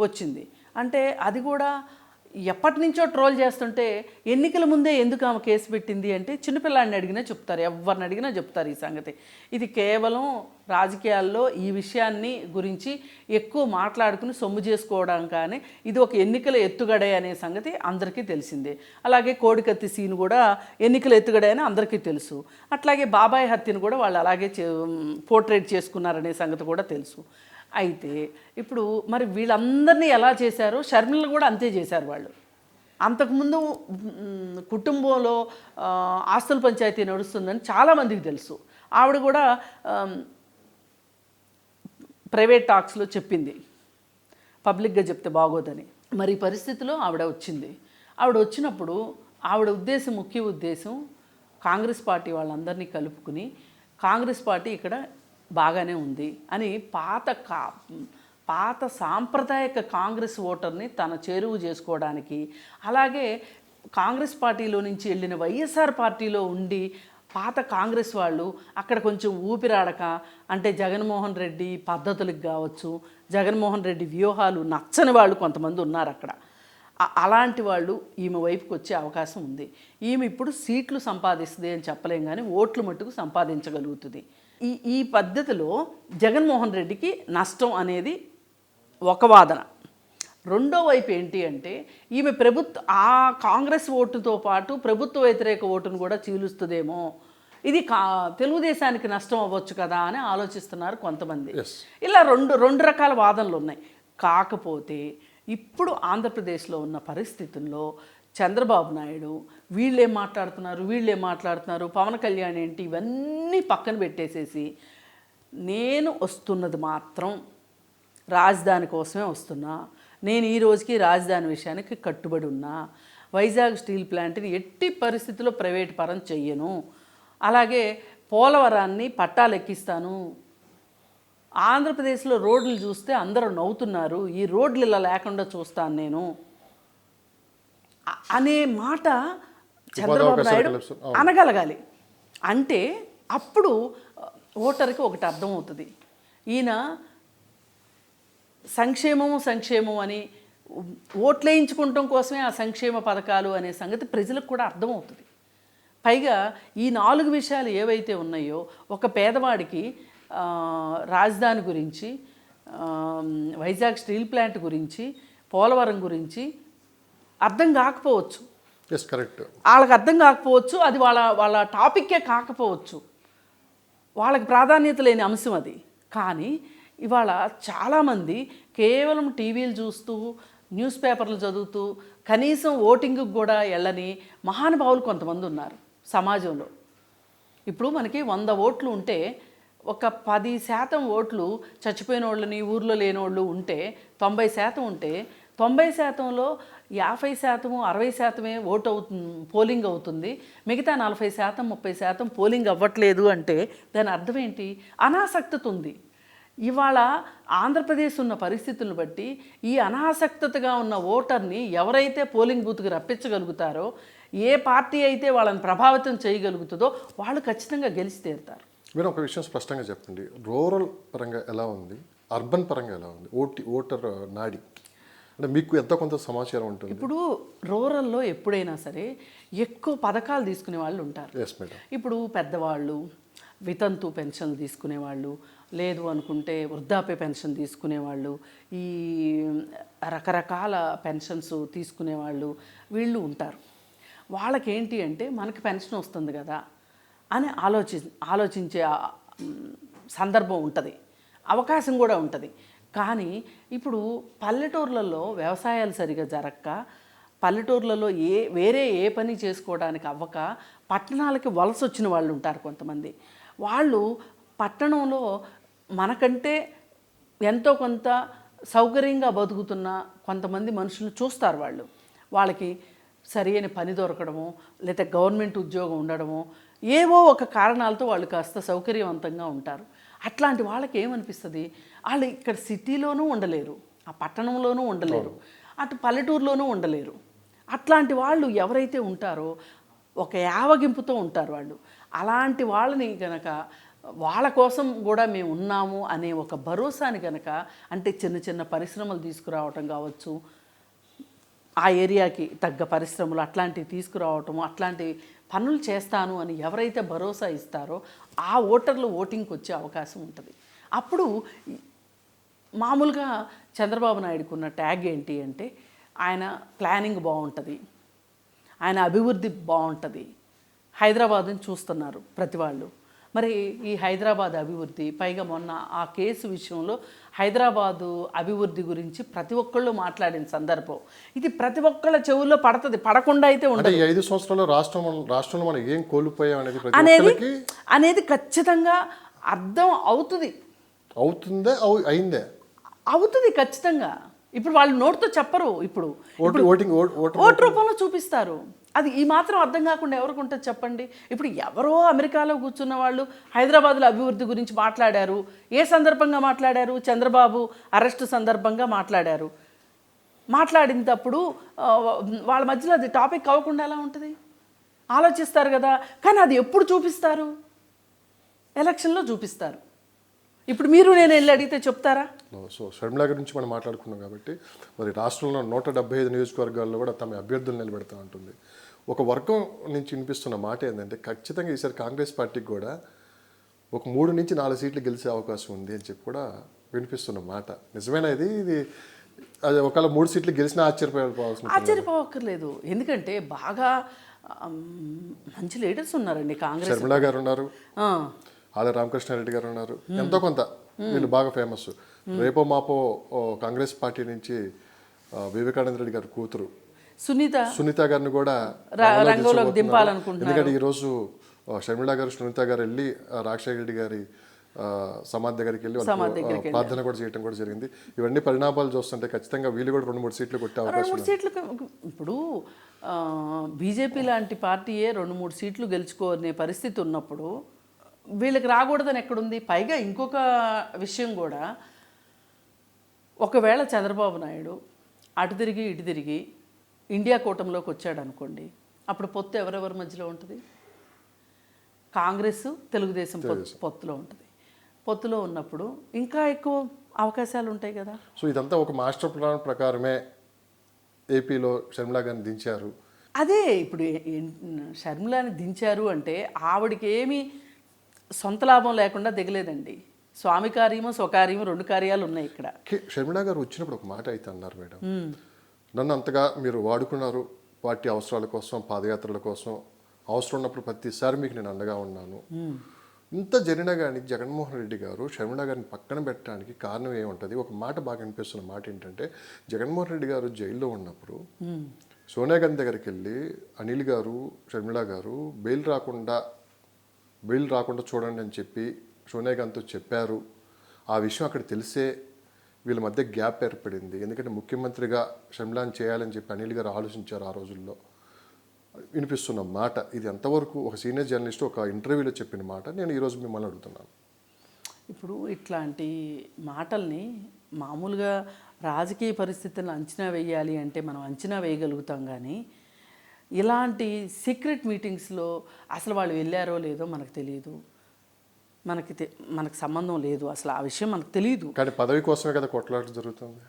వచ్చింది అంటే అది కూడా ఎప్పటి నుంచో ట్రోల్ చేస్తుంటే ఎన్నికల ముందే ఎందుకు ఆమె కేసు పెట్టింది అంటే చిన్నపిల్లాడిని అడిగినా చెప్తారు, ఎవరిని అడిగినా చెప్తారు ఈ సంగతి. ఇది కేవలం రాజకీయాల్లో ఈ విషయాన్ని గురించి ఎక్కువ మాట్లాడుకుని సొమ్ము చేసుకోవడం, కానీ ఇది ఒక ఎన్నికల ఎత్తుగడే అనే సంగతి అందరికీ తెలిసిందే. అలాగే కోడికత్తి సీన్ కూడా ఎన్నికల ఎత్తుగడే అని అందరికీ తెలుసు. అట్లాగే బాబాయ్ హత్యను కూడా వాళ్ళు అలాగే పోర్ట్రేట్ చేసుకున్నారనే సంగతి కూడా తెలుసు. అయితే ఇప్పుడు మరి వీళ్ళందరినీ ఎలా చేశారో షర్మిలను కూడా అంతే చేశారు వాళ్ళు. అంతకుముందు కుటుంబంలో ఆస్తుల పంచాయతీ నడుస్తుందని చాలామందికి తెలుసు. ఆవిడ కూడా ప్రైవేట్ టాక్స్లో చెప్పింది, పబ్లిక్గా చెప్తే బాగోదని. మరి ఈ పరిస్థితిలో ఆవిడ వచ్చింది. ఆవిడ వచ్చినప్పుడు ఆవిడ ముఖ్య ఉద్దేశం కాంగ్రెస్ పార్టీ వాళ్ళందరినీ కలుపుకుని కాంగ్రెస్ పార్టీ ఇక్కడ బాగానే ఉంది అని పాత సాంప్రదాయక కాంగ్రెస్ ఓటర్ని తన చేరువు చేసుకోవడానికి, అలాగే కాంగ్రెస్ పార్టీలో నుంచి వెళ్ళిన వైఎస్ఆర్ పార్టీలో ఉండి పాత కాంగ్రెస్ వాళ్ళు అక్కడ కొంచెం ఊపిరాడక, అంటే జగన్మోహన్ రెడ్డి పద్ధతులకు కావచ్చు, జగన్మోహన్ రెడ్డి వ్యూహాలు నచ్చని వాళ్ళు కొంతమంది ఉన్నారు అక్కడ. అలాంటి వాళ్ళు ఈమె వైపుకి వచ్చే అవకాశం ఉంది. ఈమె ఇప్పుడు సీట్లు సంపాదిస్తుంది అని చెప్పలేం, కానీ ఓట్లు మట్టుకు సంపాదించగలుగుతుంది. ఈ పద్ధతిలో జగన్మోహన్ రెడ్డికి నష్టం అనేది ఒక వాదన. రెండో వైపు ఏంటి అంటే, ఈమె కాంగ్రెస్ ఓటుతో పాటు ప్రభుత్వ వ్యతిరేక ఓటును కూడా చీలుస్తుందేమో. ఇది తెలుగుదేశానికి నష్టం అవ్వచ్చు కదా అని ఆలోచిస్తున్నారు కొంతమంది. Yes. ఇలా రెండు రకాల వాదనలు ఉన్నాయి. కాకపోతే ఇప్పుడు ఆంధ్రప్రదేశ్లో ఉన్న పరిస్థితుల్లో చంద్రబాబు నాయుడు వీళ్ళేం మాట్లాడుతున్నారు, పవన్ కళ్యాణ్ ఏంటి, ఇవన్నీ పక్కన పెట్టేసేసి నేను వస్తున్నది మాత్రం రాజధాని కోసమే వస్తున్నా, నేను ఈ రోజుకి రాజధాని విషయానికి కట్టుబడి ఉన్నా, వైజాగ్ స్టీల్ ప్లాంట్ని ఎట్టి పరిస్థితుల్లో ప్రైవేట్ పరం చెయ్యను, అలాగే పోలవరాన్ని పట్టాలెక్కిస్తాను, ఆంధ్రప్రదేశ్లో రోడ్లు చూస్తే అందరూ నవ్వుతున్నారు, ఈ రోడ్లు ఇలా లేకుండా చూస్తాను నేను అనే మాట చంద్రబాబు నాయుడు అనగలగాలి. అంటే అప్పుడు ఓటర్కి ఒకటి అర్థమవుతుంది, ఈయన సంక్షేమం అని ఓట్లేయించుకోవటం కోసమే ఆ సంక్షేమ పథకాలు అనే సంగతి ప్రజలకు కూడా అర్థమవుతుంది. పైగా ఈ 4 విషయాలు ఏవైతే ఉన్నాయో, ఒక పేదవాడికి రాజధాని గురించి, వైజాగ్ స్టీల్ ప్లాంట్ గురించి, పోలవరం గురించి అర్థం కాకపోవచ్చు, కరెక్ట్, వాళ్ళకి అర్థం కాకపోవచ్చు, అది వాళ్ళ టాపిక్కే కాకపోవచ్చు, వాళ్ళకి ప్రాధాన్యత లేని అంశం అది. కానీ ఇవాళ చాలామంది కేవలం టీవీలు చూస్తూ, న్యూస్ పేపర్లు చదువుతూ, కనీసం ఓటింగ్కి కూడా వెళ్ళని మహానుభావులు కొంతమంది ఉన్నారు సమాజంలో. ఇప్పుడు మనకి 100 ఓట్లు ఉంటే ఒక 10% ఓట్లు చచ్చిపోయిన వాళ్ళని, ఊర్లో లేని వాళ్ళు ఉంటే 90% ఉంటే 90%లో 50%, 60% ఓటు పోలింగ్ అవుతుంది, మిగతా 40%, 30% పోలింగ్ అవ్వట్లేదు అంటే దాని అర్థం ఏంటి? అనాసక్తత ఉంది. ఇవాళ ఆంధ్రప్రదేశ్ ఉన్న పరిస్థితులను బట్టి ఈ అనాసక్తతగా ఉన్న ఓటర్ని ఎవరైతే పోలింగ్ బూత్కి రప్పించగలుగుతారో, ఏ పార్టీ అయితే వాళ్ళని ప్రభావితం చేయగలుగుతుందో వాళ్ళు ఖచ్చితంగా గెలిచి తీరుతారు. మీరు ఒక విషయం స్పష్టంగా చెప్పండి, రూరల్ పరంగా ఎలా ఉంది, అర్బన్ పరంగా ఎలా ఉంది ఓటర్ నాడి? అంటే మీకు ఎంతో కొంత సమాచారం ఉంటుంది. ఇప్పుడు రూరల్లో ఎప్పుడైనా సరే ఎక్కువ పథకాలు తీసుకునే వాళ్ళు ఉంటారు. ఇప్పుడు పెద్దవాళ్ళు వితంతు పెన్షన్లు తీసుకునేవాళ్ళు, లేదు అనుకుంటే వృద్ధాప్య పెన్షన్ తీసుకునేవాళ్ళు, ఈ రకరకాల పెన్షన్స్ తీసుకునేవాళ్ళు వీళ్ళు ఉంటారు. వాళ్ళకేంటి అంటే మనకి పెన్షన్ వస్తుంది కదా అని ఆలోచించే సందర్భం ఉంటుంది, అవకాశం కూడా ఉంటుంది. కానీ ఇప్పుడు పల్లెటూర్లలో వ్యవసాయాలు సరిగా జరగక, పల్లెటూర్లలో వేరే ఏ పని చేసుకోవడానికి అవ్వక పట్టణాలకి వలస వచ్చిన వాళ్ళు ఉంటారు కొంతమంది. వాళ్ళు పట్టణంలో మనకంటే ఎంతో కొంత సౌకర్యంగా బతుకుతున్న కొంతమంది మనుషులు చూస్తారు. వాళ్ళకి సరైన పని దొరకడము, లేదా గవర్నమెంట్ ఉద్యోగం ఉండడము, ఏవో ఒక కారణాలతో వాళ్ళు కాస్త సౌకర్యవంతంగా ఉంటారు. అట్లాంటి వాళ్ళకి ఏమనిపిస్తుంది, వాళ్ళు ఇక్కడ సిటీలోనూ ఉండలేరు, ఆ పట్టణంలోనూ ఉండలేరు, అటు పల్లెటూరులోనూ ఉండలేరు. అట్లాంటి వాళ్ళు ఎవరైతే ఉంటారో ఒక యావగింపుతో ఉంటారు వాళ్ళు. అలాంటి వాళ్ళని కనుక వాళ్ళ కోసం కూడా మేము ఉన్నాము అనే ఒక భరోసాని కనుక, అంటే చిన్న చిన్న పరిశ్రమలు తీసుకురావటం కావచ్చు, ఆ ఏరియాకి తగ్గ పరిశ్రమలు అట్లాంటివి తీసుకురావటము, అట్లాంటి పనులు చేస్తాను అని ఎవరైతే భరోసా ఇస్తారో ఆ ఓటర్లు ఓటింగ్కి వచ్చే అవకాశం ఉంటుంది. అప్పుడు మామూలుగా చంద్రబాబు నాయుడుకు ఉన్న ట్యాగ్ ఏంటి అంటే, ఆయన ప్లానింగ్ బాగుంటుంది, ఆయన అభివృద్ధి బాగుంటుంది, హైదరాబాద్ని చూస్తున్నారు ప్రతి వాళ్ళు. మరి ఈ హైదరాబాద్ అభివృద్ధి, పైగా మొన్న ఆ కేసు విషయంలో హైదరాబాదు అభివృద్ధి గురించి ప్రతి ఒక్కళ్ళు మాట్లాడిన సందర్భం ఇది ప్రతి ఒక్కళ్ళ చెవుల్లో పడుతుంది, పడకుండా అయితే ఉండదు. 5 సంవత్సరాల్లో రాష్ట్రంలో మనం ఏం కోల్పోయాం అనేది ఖచ్చితంగా అర్థం అవుతుంది. అవుతుంది ఖచ్చితంగా. ఇప్పుడు వాళ్ళు నోటితో చెప్పరు, ఇప్పుడు ఓటు రూపంలో చూపిస్తారు. అది ఈ మాత్రం అర్థం కాకుండా ఎవరికి ఉంటుంది చెప్పండి? ఇప్పుడు ఎవరో అమెరికాలో కూర్చున్న వాళ్ళు హైదరాబాద్లో అభివృద్ధి గురించి మాట్లాడారు. ఏ సందర్భంగా మాట్లాడారు? చంద్రబాబు అరెస్టు సందర్భంగా మాట్లాడారు. మాట్లాడినప్పుడు వాళ్ళ మధ్యలో అది టాపిక్ అవ్వకుండా ఎలా ఉంటుంది? ఆలోచిస్తారు కదా. కానీ అది ఎప్పుడు చూపిస్తారు? ఎలక్షన్లో చూపిస్తారు. ఇప్పుడు మీరు నేను వెళ్ళి అడిగితే చెప్తారా? సో షర్మిలా గురించి మనం మాట్లాడుకున్నాం కాబట్టి, మరి రాష్ట్రంలో 175 నియోజకవర్గాల్లో కూడా తమ అభ్యర్థులు నిలబెడతా ఉంటుంది. ఒక వర్గం నుంచి వినిపిస్తున్న మాట ఏంటంటే, ఖచ్చితంగా ఈసారి కాంగ్రెస్ పార్టీకి కూడా ఒక 3 నుంచి 4 సీట్లు గెలిచే అవకాశం ఉంది అని చెప్పి కూడా వినిపిస్తున్న మాట నిజమేనా? ఇది ఒకవేళ 3 సీట్లు గెలిచినా ఆశ్చర్యపోవాల్సిన ఆశ్చర్యపోవక్కర్లేదు. ఎందుకంటే బాగా మంచి లీడర్స్ ఉన్నారండి కాంగ్రెస్. షర్మిల గారు ఉన్నారు, ఆ, ఆళ్ళ రామకృష్ణారెడ్డి గారు ఉన్నారు, ఎంతో కొంత వీళ్ళు బాగా ఫేమస్. రేపో మాపో కాంగ్రెస్ పార్టీ నుంచి వివేకానంద రెడ్డి గారి కూతురు సునీత గారిని కూడా రంగంలోకి దింపాలనుకుంటున్నారు. ఎందుకంటే ఈరోజు షర్మిల గారు సునీత గారు వెళ్ళి రాజశేఖర రెడ్డి గారి సమాధి దగ్గరికి వెళ్ళి వాళ్ళు ప్రార్థన కూడా చేయడం కూడా జరిగింది. ఇవన్నీ పరిణామాలు చూస్తుంటే ఖచ్చితంగా వీళ్ళు కూడా 2-3 సీట్లు కొట్టే అవకాశం 2-3 సీట్లు. ఇప్పుడు బీజేపీ లాంటి పార్టీయే 2-3 సీట్లు గెలుచుకోనే పరిస్థితి ఉన్నప్పుడు వీళ్ళకి రాకూడదని ఎక్కడుంది? పైగా ఇంకొక విషయం కూడా, ఒకవేళ చంద్రబాబు నాయుడు అటు తిరిగి ఇటు తిరిగి ఇండియా కూటమిలోకి వచ్చాడు అనుకోండి, అప్పుడు పొత్తు ఎవరెవరి మధ్యలో ఉంటుంది? కాంగ్రెస్ తెలుగుదేశం పొత్తులో ఉంటుంది. పొత్తులో ఉన్నప్పుడు ఇంకా ఎక్కువ అవకాశాలు ఉంటాయి కదా. సో ఇదంతా ఒక మాస్టర్ ప్లాన్ ప్రకారమే ఏపీలో షర్మిల గారిని దించారు. అదే ఇప్పుడు షర్మిలాని దించారు అంటే ఆవిడకి ఏమీ సొంత లాభం లేకుండా దిగలేదండి. స్వామి కార్యము స్వకార్యము 2 కార్యాలు ఉన్నాయి ఇక్కడ. షర్మిల గారు వచ్చినప్పుడు ఒక మాట అయితే అన్నారు, మేడం, నన్ను అంతగా మీరు వాడుకున్నారు పార్టీ అవసరాల కోసం, పాదయాత్రల కోసం, అవసరం ఉన్నప్పుడు ప్రతిసారి మీకు నేను అండగా ఉన్నాను. ఇంత జరిగినా కానీ జగన్మోహన్ రెడ్డి గారు షర్మిల గారిని పక్కన పెట్టడానికి కారణం ఏముంటుంది? ఒక మాట బాగా అనిపిస్తున్న మాట ఏంటంటే, జగన్మోహన్ రెడ్డి గారు జైల్లో ఉన్నప్పుడు సోనియా గాంధీ దగ్గరికి వెళ్ళి అనిల్ గారు, షర్మిల గారు బెయిల్ రాకుండా చూడండి అని చెప్పి సోనియా గాంధీతో చెప్పారు. ఆ విషయం అక్కడ తెలిసే వీళ్ళ మధ్య గ్యాప్ ఏర్పడింది. ఎందుకంటే ముఖ్యమంత్రిగా షర్మిలాని చేయాలని చెప్పి అనిల్ గారు ఆలోచించారు ఆ రోజుల్లో. వినిపిస్తున్న మాట ఇది ఎంతవరకు ఒక సీనియర్ జర్నలిస్ట్ ఒక ఇంటర్వ్యూలో చెప్పిన మాట నేను ఈరోజు మిమ్మల్ని అడుగుతున్నాను. ఇప్పుడు ఇట్లాంటి మాటల్ని మామూలుగా రాజకీయ పరిస్థితులను అంచనా వేయాలి అంటే మనం అంచనా వేయగలుగుతాం, కానీ ఇలాంటి సీక్రెట్ మీటింగ్స్లో అసలు వాళ్ళు వెళ్ళారో లేదో మనకు తెలియదు, మనకు సంబంధం లేదు, అసలు ఆ విషయం మనకు తెలియదు. కానీ పదవి కోసమే కదా కొట్లాట జరుగుతుంది.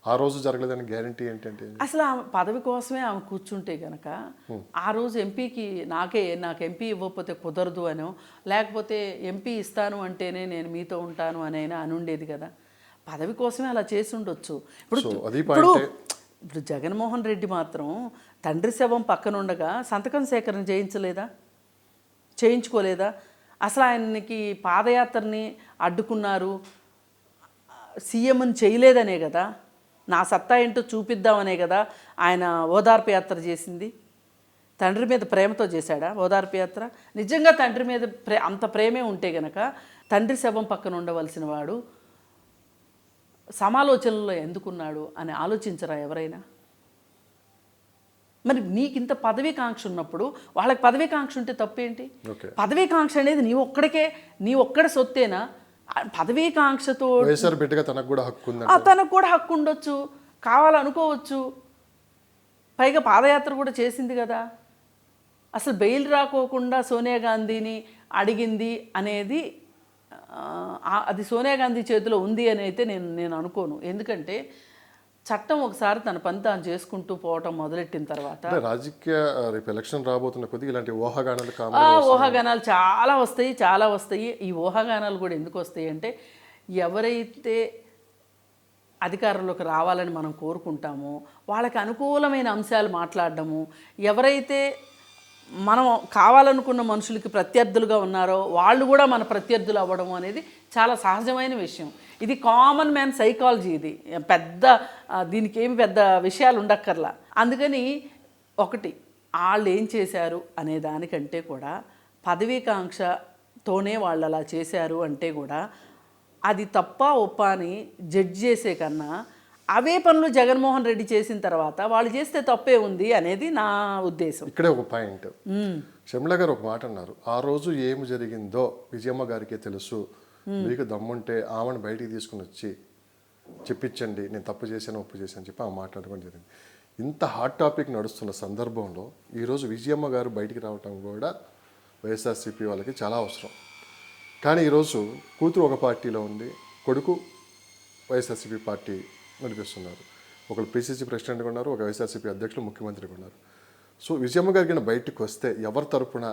ఆ రోజు జరగలేదని గ్యారంటీ ఏంటంటే, అసలు ఆమె పదవి కోసమే ఆమె కూర్చుంటే గనక ఆ రోజు ఎంపీకి నాకు ఎంపీ ఇవ్వకపోతే కుదరదు అనో, లేకపోతే ఎంపీ ఇస్తాను అంటేనే నేను మీతో ఉంటాను అని అయినా అనుండేది కదా. పదవి కోసమే అలా చేసి ఉండొచ్చు. ఇప్పుడు జగన్మోహన్ రెడ్డి మాత్రం తండ్రి శవం పక్కనుండగా సంతకం సేకరణ చేయించుకోలేదా? అసలు ఆయనకి పాదయాత్రని అడ్డుకున్నారు, సీఎంని చేయలేదనే కదా, నా సత్తా ఏంటో చూపిద్దామనే కదా ఆయన ఓదార్పు యాత్ర చేసింది. తండ్రి మీద ప్రేమతో చేశాడా ఓదార్పు యాత్ర? నిజంగా తండ్రి మీద అంత ప్రేమే ఉంటే గనక తండ్రి శవం పక్కన ఉండవలసిన వాడు సమాలోచనలో ఎందుకున్నాడు అని ఆలోచించరా ఎవరైనా? మరి నీకు ఇంత పదవీకాంక్ష ఉన్నప్పుడు వాళ్ళకి పదవీకాంక్ష ఉంటే తప్పేంటి? పదవీకాంక్ష అనేది నీ ఒక్కడి సొత్తేనా? పదవీకాంక్షతో తనకు కూడా హక్కు ఉండొచ్చు, కావాలనుకోవచ్చు. పైగా పాదయాత్ర కూడా చేసింది కదా. అసలు బెయిల్ రాకోకుండా సోనియా గాంధీని అడిగింది అనేది అది సోనియా గాంధీ చేతిలో ఉంది అని అయితే నేను అనుకోను. ఎందుకంటే చట్టం ఒకసారి తన పని తాను చేసుకుంటూ పోవటం మొదలెట్టిన తర్వాత రేపు ఎలక్షన్ రాబోతున్న కొద్దిగా ఇలాంటి ఊహాగానాలు చాలా వస్తాయి. ఈ ఊహాగానాలు కూడా ఎందుకు వస్తాయి అంటే, ఎవరైతే అధికారంలోకి రావాలని మనం కోరుకుంటామో వాళ్ళకి అనుకూలమైన అంశాలు మాట్లాడడము, ఎవరైతే మనం కావాలనుకున్న మనుషులకి ప్రత్యర్థులుగా ఉన్నారో వాళ్ళు కూడా మన ప్రత్యర్థులు అవ్వడం అనేది చాలా సహజమైన విషయం. ఇది కామన్ మ్యాన్ సైకాలజీ. ఇది దీనికి ఏమి పెద్ద విషయాలు ఉండక్కర్లా. అందుకని ఒకటి వాళ్ళు ఏం చేశారు అనే దానికంటే కూడా పదవీకాంక్షతోనే వాళ్ళు అలా చేశారు అంటే కూడా అది తప్ప ఒప్ప అని జడ్జ్ చేసే కన్నా అవే పనులు జగన్మోహన్ రెడ్డి చేసిన తర్వాత వాళ్ళు చేస్తే తప్పే ఉంది అనేది నా ఉద్దేశం. ఇక్కడే ఒక పాయింట్, షర్మిల గారు ఒక మాట అన్నారు, ఆ రోజు ఏమి జరిగిందో విజయమ్మ గారికే తెలుసు, మీకు దమ్ముంటే ఆమెను బయటికి తీసుకుని వచ్చి చెప్పించండి, నేను తప్పు చేశాను ఒప్పు చేశాను చెప్పి ఆమె మాట్లాడుకోవడం జరిగింది. ఇంత హాట్ టాపిక్ నడుస్తున్న సందర్భంలో ఈరోజు విజయమ్మ గారు బయటికి రావటం కూడా వైఎస్ఆర్సీపీ వాళ్ళకి చాలా అవసరం. కానీ ఈరోజు కూతురు ఒక పార్టీలో ఉంది, కొడుకు వైఎస్ఆర్సీపీ పార్టీ నడిపిస్తున్నారు. ఒకరు పిసిసి ప్రెసిడెంట్గా ఉన్నారు, ఒక వైఎస్ఆర్సీపీ అధ్యక్షులు ముఖ్యమంత్రిగా ఉన్నారు. సో విజయమ్మ గారికి బయటకు వస్తే ఎవరి తరపున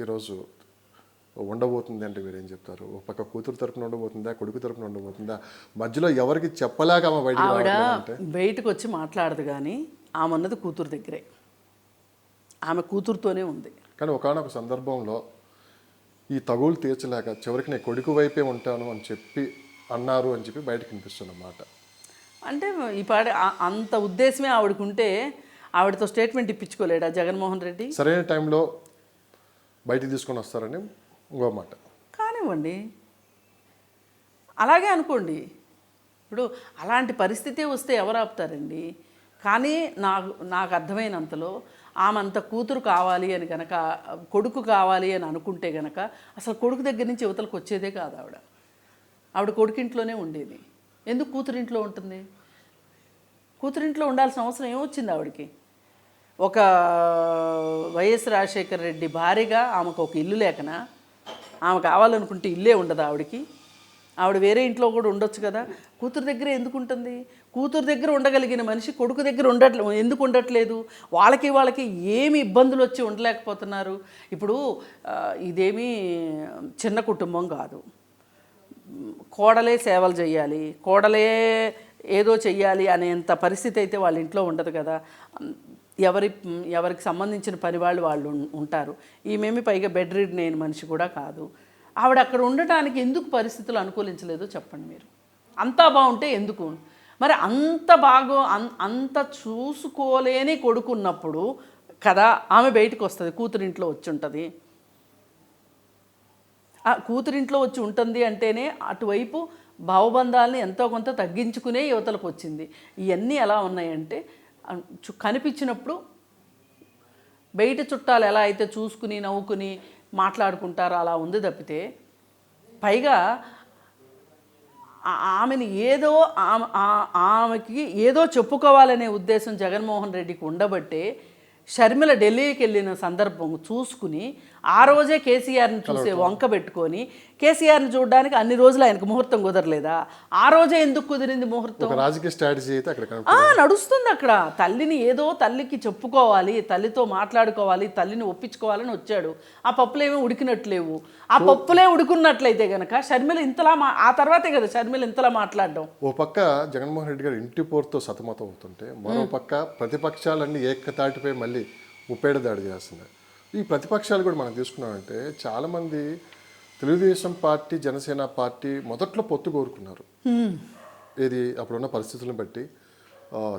ఈరోజు ఉండబోతుంది అంటే మీరేం చెప్తారు? ఒక పక్క కూతురు తరపున ఉండబోతుందా, కొడుకు తరపున ఉండబోతుందా? మధ్యలో ఎవరికి చెప్పలేక ఆమె బయటకు వచ్చి మాట్లాడదు, కానీ ఆమె ఉన్నది కూతురు దగ్గరే. ఆమె కూతురుతోనే ఉంది. కానీ ఒకానొక సందర్భంలో ఈ తగులు తీర్చలేక చివరికి నేను కొడుకు వైపే ఉంటాను అని చెప్పి అన్నారు అని చెప్పి బయటకు వినిపిస్తుంది అన్నమాట. అంటే ఈ పాడే అంత ఉద్దేశమే ఆవిడకుంటే ఆవిడతో స్టేట్మెంట్ ఇప్పించుకోలేడా జగన్మోహన్ రెడ్డి? సరైన టైంలో బయటికి తీసుకొని వస్తారని ఇంకో మాట. కానివ్వండి, అలాగే అనుకోండి. ఇప్పుడు అలాంటి పరిస్థితి వస్తే ఎవరు ఆపుతారండి? కానీ నాకు అర్థమైనంతలో ఆమె అంత కూతురు కావాలి అని కనుక, కొడుకు కావాలి అని అనుకుంటే కనుక అసలు కొడుకు దగ్గర నుంచి యువతలకు వచ్చేదే కాదు. ఆవిడ కొడుకింట్లోనే ఉండేది. ఎందుకు కూతురింట్లో ఉంటుంది? కూతురింట్లో ఉండాల్సిన అవసరం ఏమొచ్చింది ఆవిడకి? ఒక వైఎస్ రాజశేఖర రెడ్డి భార్యగా ఆమెకు ఒక ఇల్లు లేకనా? ఆమె కావాలనుకుంటే ఇల్లే ఉండదు ఆవిడకి? ఆవిడ వేరే ఇంట్లో కూడా ఉండొచ్చు కదా. కూతురు దగ్గర ఎందుకు ఉంటుంది? కూతురు దగ్గర ఉండగలిగిన మనిషి కొడుకు దగ్గర ఎందుకు ఉండట్లేదు? వాళ్ళకి ఏమి ఇబ్బందులు వచ్చి ఉండలేకపోతున్నారు? ఇప్పుడు ఇదేమీ చిన్న కుటుంబం కాదు. కోడలే సేవలు చేయాలి, కోడలే ఏదో చెయ్యాలి అనేంత పరిస్థితి అయితే వాళ్ళ ఇంట్లో ఉండదు కదా. ఎవరికి సంబంధించిన పని వాళ్ళు ఉంటారు. ఈమెమి పైగా బెడ్ రిడ్ లేని మనిషి కూడా కాదు. ఆవిడ అక్కడ ఉండటానికి ఎందుకు పరిస్థితులు అనుకూలించలేదో చెప్పండి మీరు. అంతా బాగుంటే ఎందుకు? మరి అంత చూసుకోలేని కొడుకున్నప్పుడు కదా ఆమె బయటకు వస్తుంది, కూతురింట్లో వచ్చి ఉంటుంది. ఆ కూతురింట్లో వచ్చి ఉంటుంది అంటేనే అటువైపు భావబంధాలని ఎంతో కొంత తగ్గించుకునే యువతలకు వచ్చింది. ఇవన్నీ ఎలా ఉన్నాయంటే కనిపించినప్పుడు బయట చుట్టాలు ఎలా అయితే చూసుకుని నవ్వుకుని మాట్లాడుకుంటారో అలా ఉంది తప్పితే, పైగా ఆమెని ఆమెకి ఏదో చెప్పుకోవాలనే ఉద్దేశం జగన్మోహన్ రెడ్డికి ఉండబట్టే షర్మిల ఢిల్లీకి వెళ్ళిన సందర్భం చూసుకుని ఆ రోజే కేసీఆర్ని చూసే వంక పెట్టుకొని కేసీఆర్ని చూడడానికి అన్ని రోజులు ఆయనకు ముహూర్తం కుదరలేదా? ఆ రోజే ఎందుకు కుదిరింది ముహూర్తం? రాజకీయ స్ట్రాటజీ అయితే అక్కడ నడుస్తుంది. అక్కడ తల్లికి చెప్పుకోవాలి, తల్లితో మాట్లాడుకోవాలి, తల్లిని ఒప్పించుకోవాలని వచ్చాడు. ఆ పప్పులేమీ ఉడికినట్లేవు. ఆ పప్పులే ఉడుకున్నట్లయితే గనక షర్మిల ఇంతలా ఆ తర్వాతే కదా షర్మిల ఇంతలా మాట్లాడడం. ఓ పక్క జగన్మోహన్ రెడ్డి గారు ఇంటి పోరుతో సతమతం అవుతుంటే, మరో పక్క ప్రతిపక్షాలన్నీ ఏకతాటిపై మళ్ళీ ముప్పేడ దాడి చేస్తున్నాయి. ఈ ప్రతిపక్షాలు కూడా మనం తీసుకున్నామంటే చాలామంది తెలుగుదేశం పార్టీ, జనసేన పార్టీ మొదట్లో పొత్తు కోరుకున్నారు. ఏది అప్పుడున్న పరిస్థితులను బట్టి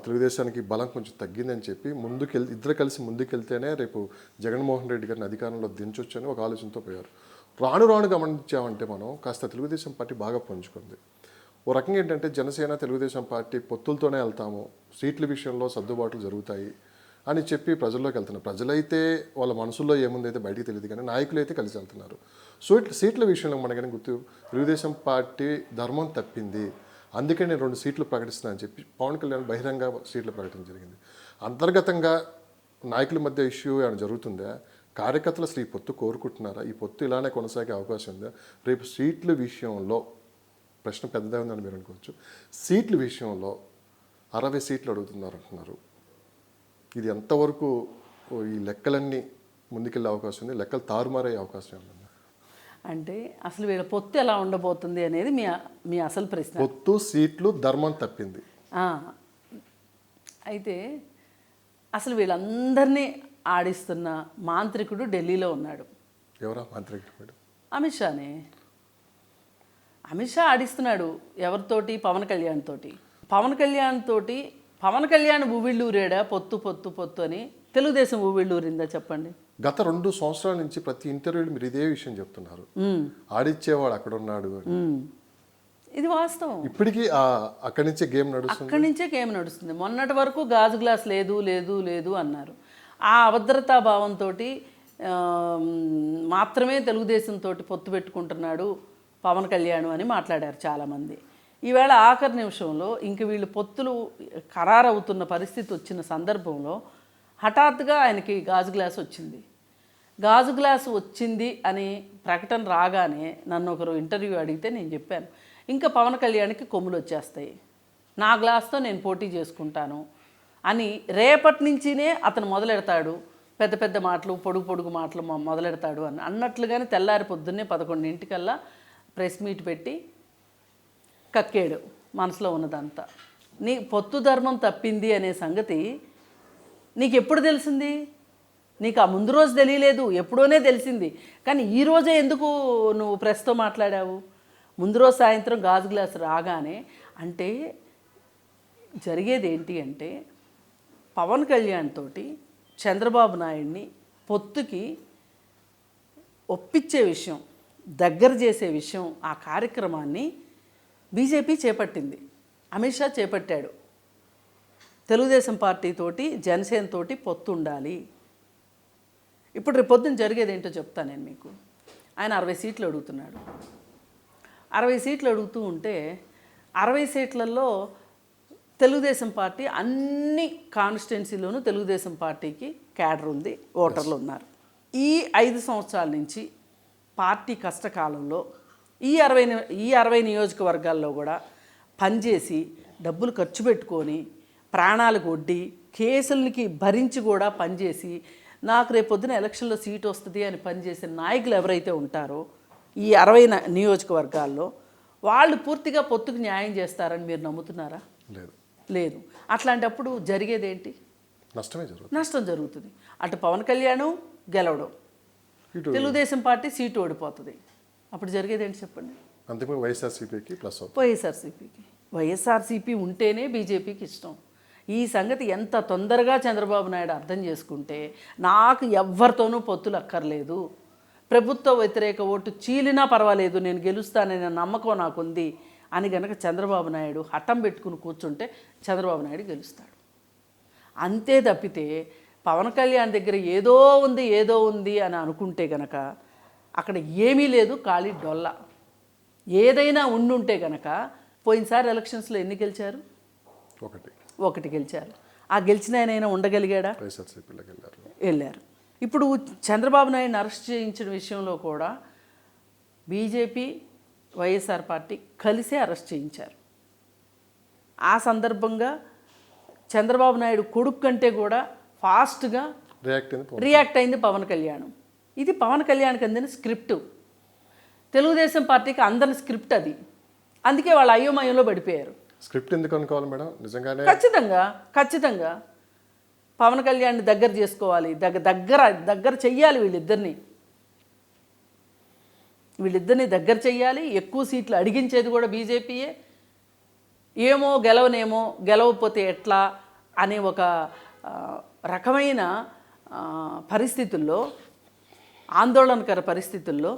తెలుగుదేశానికి బలం కొంచెం తగ్గిందని చెప్పి ఇద్దరు కలిసి ముందుకెళ్తేనే రేపు జగన్మోహన్ రెడ్డి గారిని అధికారంలో దించొచ్చు అని ఒక ఆలోచనతో పోయారు. రాను గమనించామంటే మనం కాస్త తెలుగుదేశం పార్టీ బాగా పుంజుకుంది. ఓ రకంగా ఏంటంటే జనసేన తెలుగుదేశం పార్టీ పొత్తులతోనే వెళ్తాము, సీట్ల విషయంలో సర్దుబాట్లు జరుగుతాయి అని చెప్పి ప్రజల్లోకి వెళ్తున్నారు. ప్రజలైతే వాళ్ళ మనసుల్లో ఏముందైతే బయటికి తెలియదు, కానీ నాయకులు అయితే కలిసి వెళ్తున్నారు. సో సీట్ల విషయంలో మనకని గుర్తు తెలుగుదేశం పార్టీ ధర్మం తప్పింది, అందుకే నేను 2 సీట్లు ప్రకటిస్తున్నానని చెప్పి పవన్ కళ్యాణ్ బహిరంగ సీట్లు ప్రకటించడం జరిగింది. అంతర్గతంగా నాయకుల మధ్య ఇష్యూ ఏమైనా జరుగుతుందా? కార్యకర్తలు అసలు ఈ పొత్తు కోరుకుంటున్నారా? ఈ పొత్తు ఇలానే కొనసాగే అవకాశం ఉందా? రేపు సీట్ల విషయంలో ప్రశ్న పెద్దదే ఉందని మీరు అనుకోవచ్చు. సీట్ల విషయంలో 60 సీట్లు అడుగుతున్నారు అంటున్నారు. ఇది ఎంతవరకు ఈ లెక్కలన్నీ ముందుకెళ్ళే అవకాశం ఉంది? లెక్కలు తారుమారయ్యే అవకాశం ఉంది? అంటే అసలు వీళ్ళ పొత్తు ఎలా ఉండబోతుంది అనేది మీ అసలు ప్రశ్న. పొత్తు సీట్లు ధర్మం తప్పింది. అయితే అసలు వీళ్ళందరినీ ఆడిస్తున్న మాంత్రికుడు ఢిల్లీలో ఉన్నాడు. ఎవరా మాంత్రికుడు? అమిత్ షానే. అమిత్ షా ఆడిస్తున్నాడు ఎవరితోటి? పవన్ కళ్యాణ్ తోటి. పవన్ కళ్యాణ్ ఊవిళ్ళూరేడా పొత్తు అని? తెలుగుదేశం ఊవిళ్ళూరిందా చెప్పండి? గత 2 సంవత్సరాల నుంచి ప్రతి ఇంటర్వ్యూలు మీరు ఇదే విషయం చెప్తున్నారు, ఆడిచ్చేవాడు అక్కడ ఉన్నాడు అని. ఇది వాస్తవం. ఇప్పటికీ అక్కడి నుంచే గేమ్ నడుస్తుంది. మొన్నటి వరకు గాజు గ్లాస్ లేదు అన్నారు. ఆ అభద్రతా భావంతో మాత్రమే తెలుగుదేశంతో పొత్తు పెట్టుకుంటున్నాడు పవన్ కళ్యాణ్ అని మాట్లాడారు చాలామంది. ఈవేళ ఆఖరి నిమిషంలో ఇంక వీళ్ళు పొత్తులు ఖరారవుతున్న పరిస్థితి వచ్చిన సందర్భంలో హఠాత్తుగా ఆయనకి గాజు గ్లాస్ వచ్చింది అని ప్రకటన రాగానే నన్ను ఒకరు ఇంటర్వ్యూ అడిగితే నేను చెప్పాను, ఇంకా పవన్ కళ్యాణ్కి కొమ్ములు వచ్చేస్తాయి, నా గ్లాస్తో నేను పోటీ చేసుకుంటాను అని రేపటి నుంచినే అతను మొదలెడతాడు. పెద్ద మాటలు, పొడుగు మాటలు మొదలెడతాడు అన్నట్లుగానే తెల్లారి పొద్దున్నే 11 ప్రెస్ మీట్ పెట్టి కక్కాడు మనసులో ఉన్నదంతా. నీ పొత్తు ధర్మం తప్పింది అనే సంగతి నీకు ఎప్పుడు తెలిసింది? నీకు ఆ ముందు రోజు తెలియలేదు, ఎప్పుడోనే తెలిసింది. కానీ ఈ రోజే ఎందుకు నువ్వు ప్రెస్తో మాట్లాడావు? ముందు రోజు సాయంత్రం గాజు గ్లాసు రాగానే అంటే జరిగేది ఏంటి అంటే పవన్ కళ్యాణ్ తోటి చంద్రబాబు నాయుడిని పొత్తుకి ఒప్పించే విషయం, దగ్గర చేసే విషయం, ఆ కార్యక్రమాన్ని బీజేపీ చేపట్టింది. అమిత్ షా చేపట్టాడు. తెలుగుదేశం పార్టీతోటి జనసేన తోటి పొత్తు ఉండాలి. ఇప్పుడు రేపు పొద్దున్న జరిగేది ఏంటో చెప్తాను నేను మీకు. ఆయన 60 సీట్లు అడుగుతున్నాడు. 60 సీట్లు అడుగుతూ ఉంటే 60 సీట్లలో తెలుగుదేశం పార్టీ అన్ని కాన్స్టిట్యున్సీలోనూ తెలుగుదేశం పార్టీకి క్యాడర్ ఉంది, ఓటర్లు ఉన్నారు. ఈ 5 సంవత్సరాల నుంచి పార్టీ కష్టకాలంలో ఈ 60 నియోజకవర్గాల్లో కూడా పనిచేసి డబ్బులు ఖర్చు పెట్టుకొని ప్రాణాలకు ఒడ్డి కేసులకి భరించి కూడా పనిచేసి నాకు రేపొద్దున ఎలక్షన్లో సీటు వస్తుంది అని పనిచేసే నాయకులు ఎవరైతే ఉంటారో ఈ 60 నియోజకవర్గాల్లో వాళ్ళు పూర్తిగా పొత్తుకు న్యాయం చేస్తారని మీరు నమ్ముతున్నారా? లేదు. అట్లాంటప్పుడు జరిగేదేంటి? నష్టం జరుగుతుంది. అటు పవన్ కళ్యాణ్ గెలవడం, తెలుగుదేశం పార్టీ సీటు ఓడిపోతుంది. అప్పుడు జరిగేదేంటి చెప్పండి? వైఎస్ఆర్సీపీ ఉంటేనే బీజేపీకి ఇష్టం. ఈ సంగతి ఎంత తొందరగా చంద్రబాబు నాయుడు అర్థం చేసుకుంటే నాకు ఎవ్వరితోనూ పొత్తులు అక్కర్లేదు, ప్రభుత్వ వ్యతిరేక ఓటు చీలినా పర్వాలేదు, నేను గెలుస్తాననే నమ్మకం నాకుంది అని గనక చంద్రబాబు నాయుడు హఠం పెట్టుకుని కూర్చుంటే చంద్రబాబు నాయుడు గెలుస్తాడు. అంతే తప్పితే పవన్ కళ్యాణ్ దగ్గర ఏదో ఉంది అని అనుకుంటే గనక అక్కడ ఏమీ లేదు, ఖాళీ డొల్ల. ఏదైనా ఉండుంటే గనక పోయినసారి ఎలక్షన్స్లో ఎన్ని గెలిచారు? ఒకటి గెలిచారు. ఆ గెలిచిన ఆయన ఉండగలిగాడా? వెళ్ళారు. ఇప్పుడు చంద్రబాబు నాయుడిని అరెస్ట్ చేయించిన విషయంలో కూడా బీజేపీ వైఎస్ఆర్ పార్టీ కలిసే అరెస్ట్ చేయించారు. ఆ సందర్భంగా చంద్రబాబు నాయుడు కొడుకు కంటే కూడా ఫాస్ట్గా రియాక్ట్ అయింది పవన్ కళ్యాణ్. ఇది పవన్ కళ్యాణ్కి అందిన స్క్రిప్టు, తెలుగుదేశం పార్టీకి అందరి స్క్రిప్ట్ అది. అందుకే వాళ్ళు అయోమయంలో పడిపోయారు. స్క్రిప్ట్ ఎందుకు అనుకోవాలి మేడం? నిజంగానే ఖచ్చితంగా పవన్ కళ్యాణ్ని దగ్గర చేసుకోవాలి, దగ్గర చెయ్యాలి. వీళ్ళిద్దరిని దగ్గర చెయ్యాలి. ఎక్కువ సీట్లు అడిగించేది కూడా బీజేపీయే. ఏమో గెలవకపోతే ఎట్లా అనే ఒక రకమైన పరిస్థితుల్లో, ఆందోళనకర పరిస్థితుల్లో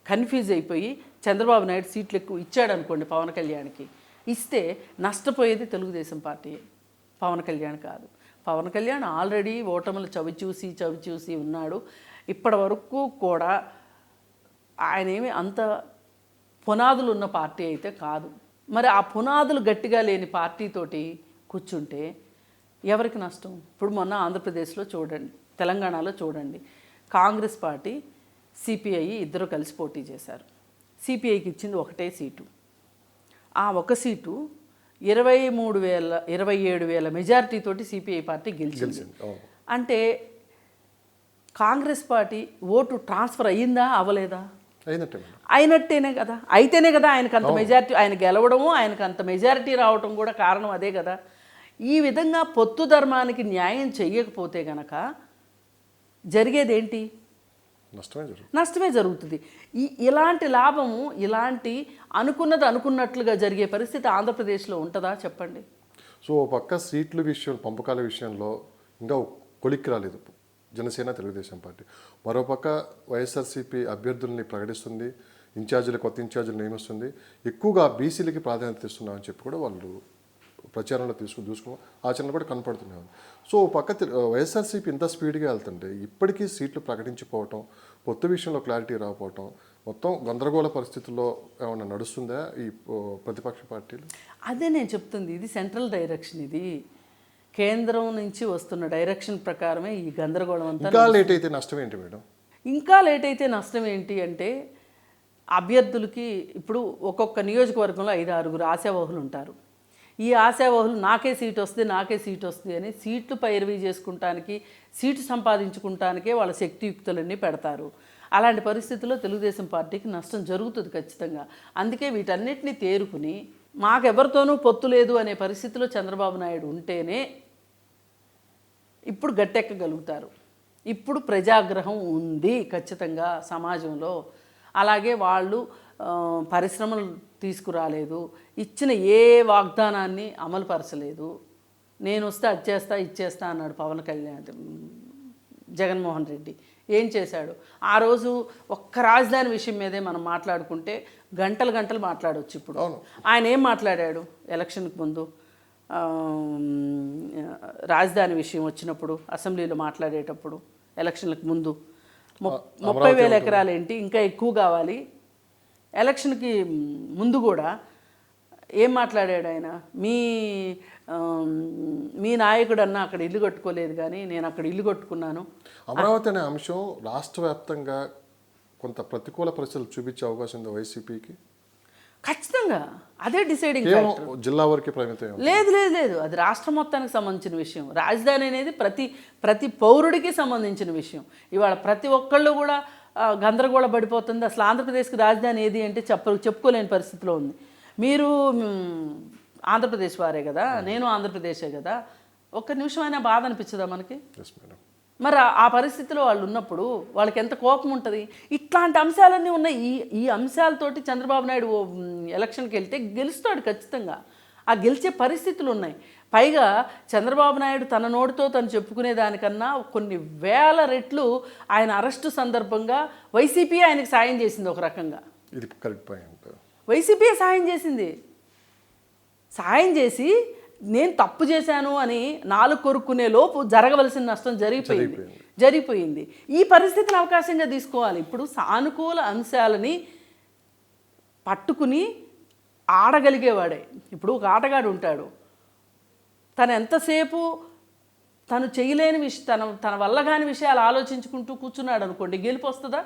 కన్ఫ్యూజ్ అయిపోయి చంద్రబాబు నాయుడు సీట్లు ఎక్కువ ఇచ్చాడు అనుకోండి పవన్ కళ్యాణ్కి, ఇస్తే నష్టపోయేది తెలుగుదేశం పార్టీ, పవన్ కళ్యాణ్ కాదు. పవన్ కళ్యాణ్ ఆల్రెడీ ఓటములు చవిచూసి ఉన్నాడు. ఇప్పటి వరకు కూడా ఆయనేమి అంత పునాదులు ఉన్న పార్టీ అయితే కాదు. మరి ఆ పునాదులు గట్టిగా లేని పార్టీతోటి కూర్చుంటే ఎవరికి నష్టం? ఇప్పుడు మొన్న ఆంధ్రప్రదేశ్లో చూడండి, తెలంగాణలో చూడండి, కాంగ్రెస్ పార్టీ సిపిఐ ఇద్దరు కలిసి పోటీ చేశారు. సిపిఐకి ఇచ్చింది ఒకటే సీటు. ఆ ఒక సీటు 27,000 మెజారిటీతోటి సిపిఐ పార్టీ గెలిచింది. అంటే కాంగ్రెస్ పార్టీ ఓటు ట్రాన్స్ఫర్ అయ్యిందా అవ్వలేదా? అయినట్టేనే కదా. అయితేనే కదా ఆయనకు అంత మెజారిటీ, ఆయన గెలవడము, ఆయనకు అంత మెజారిటీ రావటం కూడా కారణం అదే కదా. ఈ విధంగా పొత్తు ధర్మానికి న్యాయం చెయ్యకపోతే గనక జరిగేదేంటి? నష్టమే జరుగుతుంది. ఇలాంటి లాభము, ఇలాంటి అనుకున్నట్లుగా జరిగే పరిస్థితి ఆంధ్రప్రదేశ్లో ఉంటుందా చెప్పండి? సో పక్క సీట్ల విషయం, పంపకాల విషయంలో ఇంకా కొలిక్కి రాలేదు జనసేన తెలుగుదేశం పార్టీ. మరోపక్క వైఎస్ఆర్సీపీ అభ్యర్థుల్ని ప్రకటిస్తుంది, కొత్త ఇన్ఛార్జీలు నియమిస్తుంది, ఎక్కువగా బీసీలకి ప్రాధాన్యత ఇస్తున్నామని చెప్పి కూడా వాళ్ళు ప్రచారంలో దూసుకుని ఆచరణ కూడా కనపడుతున్నాయి. సో పక్క వైఎస్ఆర్సీపీ ఇంత స్పీడ్గా వెళ్తుంటే ఇప్పటికీ సీట్లు ప్రకటించిపోవటం, పొత్తు విషయంలో క్లారిటీ రాకపోవటం, మొత్తం గందరగోళ పరిస్థితుల్లో ఏమైనా నడుస్తుందా ఈ ప్రతిపక్ష పార్టీలు? అదే నేను చెప్తుంది. ఇది సెంట్రల్ డైరెక్షన్, ఇది కేంద్రం నుంచి వస్తున్న డైరెక్షన్ ప్రకారమే ఈ గందరగోళం అంతా. ఇంకా లేట్ అయితే నష్టం ఏంటి మేడం? ఇంకా లేట్ అయితే నష్టం ఏంటి అంటే అభ్యర్థులకి ఇప్పుడు ఒక్కొక్క నియోజకవర్గంలో 5-6 ఆశావహులు ఉంటారు. ఈ ఆశావహులు నాకే సీట్ వస్తుంది అని సీట్లు పైరవీ చేసుకుంటానికి, సీటు సంపాదించుకుంటానికే వాళ్ళ శక్తియుక్తులన్నీ పెడతారు. అలాంటి పరిస్థితుల్లో తెలుగుదేశం పార్టీకి నష్టం జరుగుతుంది ఖచ్చితంగా. అందుకే వీటన్నిటిని తేరుకుని మాకెవరితోనూ పొత్తు లేదు అనే పరిస్థితిలో చంద్రబాబు నాయుడు ఉంటేనే ఇప్పుడు గట్టెక్కగలుగుతారు. ఇప్పుడు ప్రజాగ్రహం ఉంది ఖచ్చితంగా సమాజంలో. అలాగే వాళ్ళు పరిశ్రమలు తీసుకురాలేదు, ఇచ్చిన ఏ వాగ్దానాన్ని అమలుపరచలేదు. నేను వస్తే అది చేస్తా ఇచ్చేస్తా అన్నాడు పవన్ కళ్యాణ్, జగన్మోహన్ రెడ్డి. ఏం చేశాడు? ఆ రోజు ఒక్క రాజధాని విషయం మీదే మనం మాట్లాడుకుంటే గంటలు గంటలు మాట్లాడవచ్చు. ఇప్పుడు ఆయన ఏం మాట్లాడాడు ఎలక్షన్కి ముందు? రాజధాని విషయం వచ్చినప్పుడు అసెంబ్లీలో మాట్లాడేటప్పుడు ఎలక్షన్లకు ముందు 30,000 ఎకరాలు ఏంటి, ఇంకా ఎక్కువ కావాలి. ఎలక్షన్కి ముందు కూడా ఏం మాట్లాడాడు ఆయన? మీ నాయకుడు అన్న అక్కడ ఇల్లు కట్టుకోలేదు, కానీ నేను అక్కడ ఇల్లు కట్టుకున్నాను. అమరావతి అనే అంశం రాష్ట్ర వ్యాప్తంగా కొంత ప్రతికూల పరిస్థితులు చూపించే అవకాశం ఉంది వైసీపీకి. ఖచ్చితంగా అదే డిసైడింగ్ ఫ్యాక్టర్. జిల్లా వరకే పరిమితం లేదు లేదు లేదు, అది రాష్ట్ర మొత్తానికి సంబంధించిన విషయం. రాజధాని అనేది ప్రతి పౌరుడికి సంబంధించిన విషయం. ఇవాళ ప్రతి ఒక్కళ్ళు కూడా గందరగోళ పడిపోతుంది. అసలు ఆంధ్రప్రదేశ్కి రాజధాని ఏది అంటే చెప్పుకోలేని పరిస్థితిలో ఉంది. మీరు ఆంధ్రప్రదేశ్ వారే కదా, నేను ఆంధ్రప్రదేశే కదా, ఒక్క నిమిషం అయినా బాధ అనిపించదా మనకి? మరి ఆ పరిస్థితిలో వాళ్ళు ఉన్నప్పుడు వాళ్ళకి ఎంత కోపం ఉంటుంది? ఇట్లాంటి అంశాలన్నీ ఉన్నాయి. ఈ అంశాలతోటి చంద్రబాబు నాయుడు ఎలక్షన్కి వెళ్తే గెలుస్తాడు ఖచ్చితంగా. ఆ గెలిచే పరిస్థితులు ఉన్నాయి. పైగా చంద్రబాబు నాయుడు తన నోటితో తను చెప్పుకునే దానికన్నా కొన్ని వేల రెట్లు ఆయన అరెస్టు సందర్భంగా వైసీపీ ఆయనకు సాయం చేసింది. ఒక రకంగా ఇది కరెక్ట్ పాయింట్. వైసీపీ సాయం చేసింది. సాయం చేసి నేను తప్పు చేశాను అని నాలుగు కొరుక్కునే లోపు జరగవలసిన నష్టం జరిగిపోయింది. ఈ పరిస్థితిని అవకాశంగా తీసుకోవాలి. ఇప్పుడు సానుకూల అంశాలని పట్టుకుని ఆడగలిగేవాడే. ఇప్పుడు ఒక ఆటగాడు ఉంటాడు, తను ఎంతసేపు తను చేయలేని తన వల్ల కాని విషయాలు ఆలోచించుకుంటూ కూర్చున్నాడు అనుకోండి, గెలుపు వస్తుందా?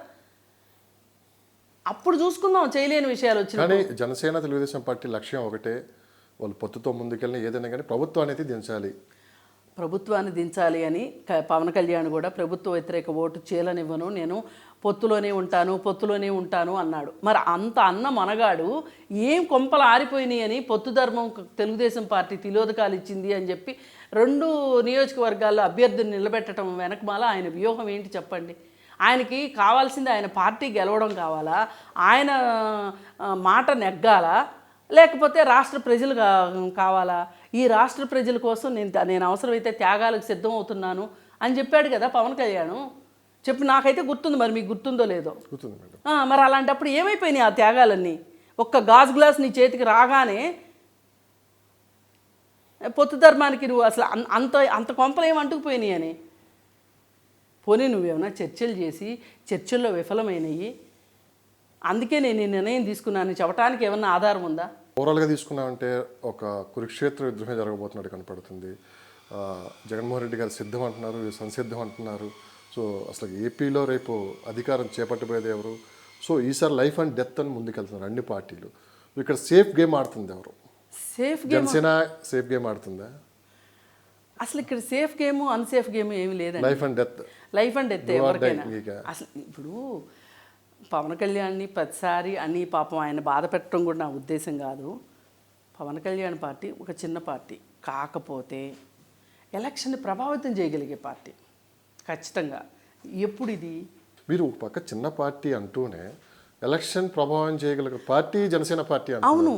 అప్పుడు చూసుకుందాం చేయలేని విషయాలు వచ్చిన. కానీ జనసేన తెలుగుదేశం పార్టీ లక్ష్యం ఒకటే, వాళ్ళు పొత్తుతో ముందుకెళ్ళిన ఏదైనా కానీ ప్రభుత్వాన్ని దించాలి అని పవన్ కళ్యాణ్ కూడా ప్రభుత్వ వ్యతిరేక ఓటు చీలనివ్వను, నేను పొత్తులోనే ఉంటాను అన్నాడు. మరి అంత అన్న మనగాడు ఏం కొంపలు ఆరిపోయినాయి అని పొత్తు ధర్మం తెలుగుదేశం పార్టీ తిలోదకాలు ఇచ్చింది అని చెప్పి 2 నియోజకవర్గాల్లో అభ్యర్థిని నిలబెట్టడం వెనకమాల ఆయన వ్యూహం ఏంటి చెప్పండి? ఆయనకి కావాల్సింది ఆయన పార్టీ గెలవడం కావాలా, ఆయన మాట నెగ్గాలా, లేకపోతే రాష్ట్ర ప్రజలు కావాలా? ఈ రాష్ట్ర ప్రజల కోసం నేను అవసరమైతే త్యాగాలకు సిద్ధం అవుతున్నాను అని చెప్పాడు కదా పవన్ కళ్యాణ్. చెప్పి నాకైతే గుర్తుంది, మరి మీకు గుర్తుందో లేదో. మరి అలాంటప్పుడు ఏమైపోయినాయి ఆ త్యాగాలన్నీ? ఒక్క గాజు గ్లాస్ నీ చేతికి రాగానే పొత్తు ధర్మానికి నువ్వు అసలు అంత కొంపలు ఏమి అంటుకుపోయినాయి అని. పోనీ నువ్వేమన్నా చర్చలు చేసి చర్చల్లో విఫలమైనవి, అందుకే నేను ఈ నిర్ణయం తీసుకున్నాను చెప్పడానికి ఏమన్నా ఆధారం ఉందా? ఓవరాల్గా తీసుకున్నామంటే ఒక కురుక్షేత్ర యుద్ధమే జరగబోతున్నట్టు కనపడుతుంది. జగన్మోహన్ రెడ్డి గారు సిద్ధం అంటున్నారు, సంసిద్ధం అంటున్నారు. సో అసలు ఏపీలో రేపు అధికారం చేపట్టబోయేది ఎవరు? సో ఈసారి లైఫ్ అండ్ డెత్ అని ముందుకెళ్తున్నారు అన్ని పార్టీలు. ఇక్కడ సేఫ్ గేమ్ ఆడుతుంది ఎవరు? జనసేన సేఫ్ గేమ్ ఆడుతుందా? అసలు ఇక్కడ సేఫ్ గేమ్ అన్సేఫ్ గేమ్ ఏమి లేదండి. లైఫ్ అండ్ డెత్ ఎవరికైనా. అసలు ఇప్పుడు పవన్ కళ్యాణ్ని ప్రతిసారి అని పాపం ఆయన బాధ పెట్టడం కూడా నా ఉద్దేశం కాదు. పవన్ కళ్యాణ్ పార్టీ ఒక చిన్న పార్టీ, కాకపోతే ఎలక్షన్ని ప్రభావితం చేయగలిగే పార్టీ ఖచ్చితంగా. ఎప్పుడు ఇది మీరు పక్క చిన్న పార్టీ అంటూనే ఎలక్షన్ ప్రభావం చేయగలిగే పార్టీ జనసేన పార్టీ. అవును,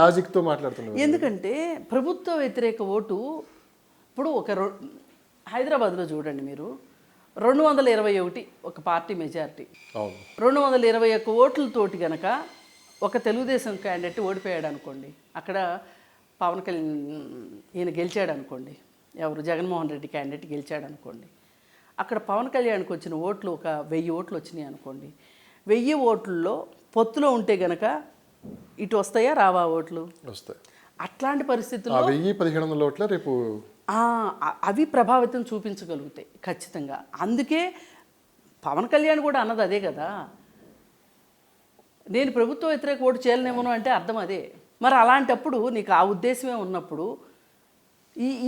లాజిక్తో మాట్లాడుతున్నారు. ఎందుకంటే ప్రభుత్వ వ్యతిరేక ఓటు ఇప్పుడు హైదరాబాద్లో చూడండి మీరు, 221 ఒక పార్టీ మెజారిటీ, 221 ఓట్లతోటి గనక ఒక తెలుగుదేశం క్యాండిడేట్ ఓడిపోయాడు అనుకోండి, అక్కడ పవన్ కళ్యాణ్ ఈయన గెలిచాడు అనుకోండి, ఎవరు జగన్మోహన్ రెడ్డి క్యాండిడేట్ గెలిచాడు అనుకోండి, అక్కడ పవన్ కళ్యాణ్కి వచ్చిన ఓట్లు ఒక 1000 ఓట్లు వచ్చినాయి అనుకోండి. 1000 ఓట్లలో పొత్తులో ఉంటే గనక ఇటు వస్తాయా రావా ఓట్లు? వస్తాయి. అట్లాంటి పరిస్థితుల్లో 1700 ఓట్ల రేపు అవి ప్రభావితం చూపించగలుగుతాయి ఖచ్చితంగా. అందుకే పవన్ కళ్యాణ్ కూడా అన్నది అదే కదా, నేను ప్రభుత్వ వ్యతిరేక ఓటు చేయలేనేమో అంటే అర్థం అదే. మరి అలాంటప్పుడు నీకు ఆ ఉద్దేశమే ఉన్నప్పుడు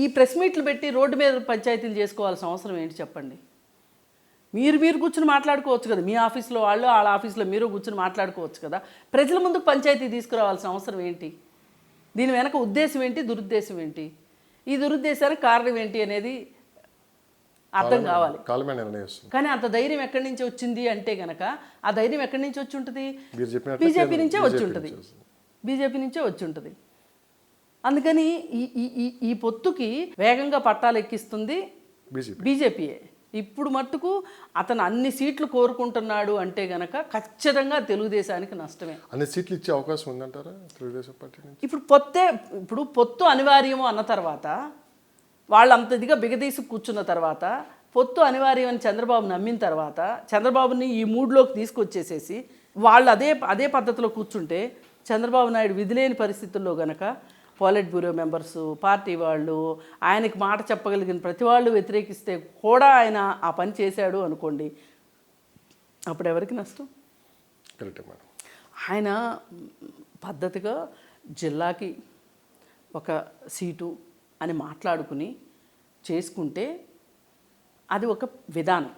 ఈ ప్రెస్ మీట్లు పెట్టి రోడ్డు మీద పంచాయతీలు చేసుకోవాల్సిన అవసరం ఏంటి చెప్పండి? మీరు కూర్చుని మాట్లాడుకోవచ్చు కదా, మీ ఆఫీస్లో వాళ్ళు వాళ్ళ ఆఫీస్లో మీరు కూర్చుని మాట్లాడుకోవచ్చు కదా. ప్రజల ముందుకు పంచాయతీ తీసుకురావాల్సిన అవసరం ఏంటి? దీని వెనక ఉద్దేశం ఏంటి, దురుద్దేశం ఏంటి? ఈ దురుద్దేశానికి కారణం ఏంటి అనేది అర్థం కావాలి. కాలమే నిర్ణయిస్తుంది. కానీ అంత ధైర్యం ఎక్కడి నుంచి వచ్చింది అంటే గనక ఆ ధైర్యం ఎక్కడి నుంచి వచ్చి ఉంటుంది? మీరు చెప్పినట్టు బీజేపీ నుంచే వచ్చి ఉంటుంది. బీజేపీ నుంచే వచ్చి ఉంటుంది. అందుకని ఈ పొత్తుకి వేగంగా పట్టాలు ఎక్కిస్తుంది బీజేపీయే. ఇప్పుడు మట్టుకు అతను అన్ని సీట్లు కోరుకుంటున్నాడు అంటే గనక ఖచ్చితంగా తెలుగుదేశానికి నష్టమే. అన్ని సీట్లు ఇచ్చే అవకాశం ఉందంటారా తెలుగుదేశం పార్టీ నుంచి? ఇప్పుడు పొత్తు అనివార్యము అన్న తర్వాత వాళ్ళు అంత ఇదిగా బిగదీసి కూర్చున్న తర్వాత పొత్తు అనివార్యం అని చంద్రబాబు నమ్మిన తర్వాత చంద్రబాబుని ఈ మూడ్లోకి తీసుకొచ్చేసేసి వాళ్ళు అదే పద్ధతిలో కూర్చుంటే చంద్రబాబు నాయుడు విధిలేని పరిస్థితుల్లో గనక పాలిట్ బ్యూరో మెంబర్సు, పార్టీ వాళ్ళు, ఆయనకి మాట చెప్పగలిగిన ప్రతి వాళ్ళు వ్యతిరేకిస్తే కూడా ఆయన ఆ పని చేశాడు అనుకోండి, అప్పుడు ఎవరికి నష్టం? కరెక్టే మేడం. ఆయన పద్ధతిగా జిల్లాకి ఒక సీటు అని మాట్లాడుకుని చేసుకుంటే అది ఒక విధానం.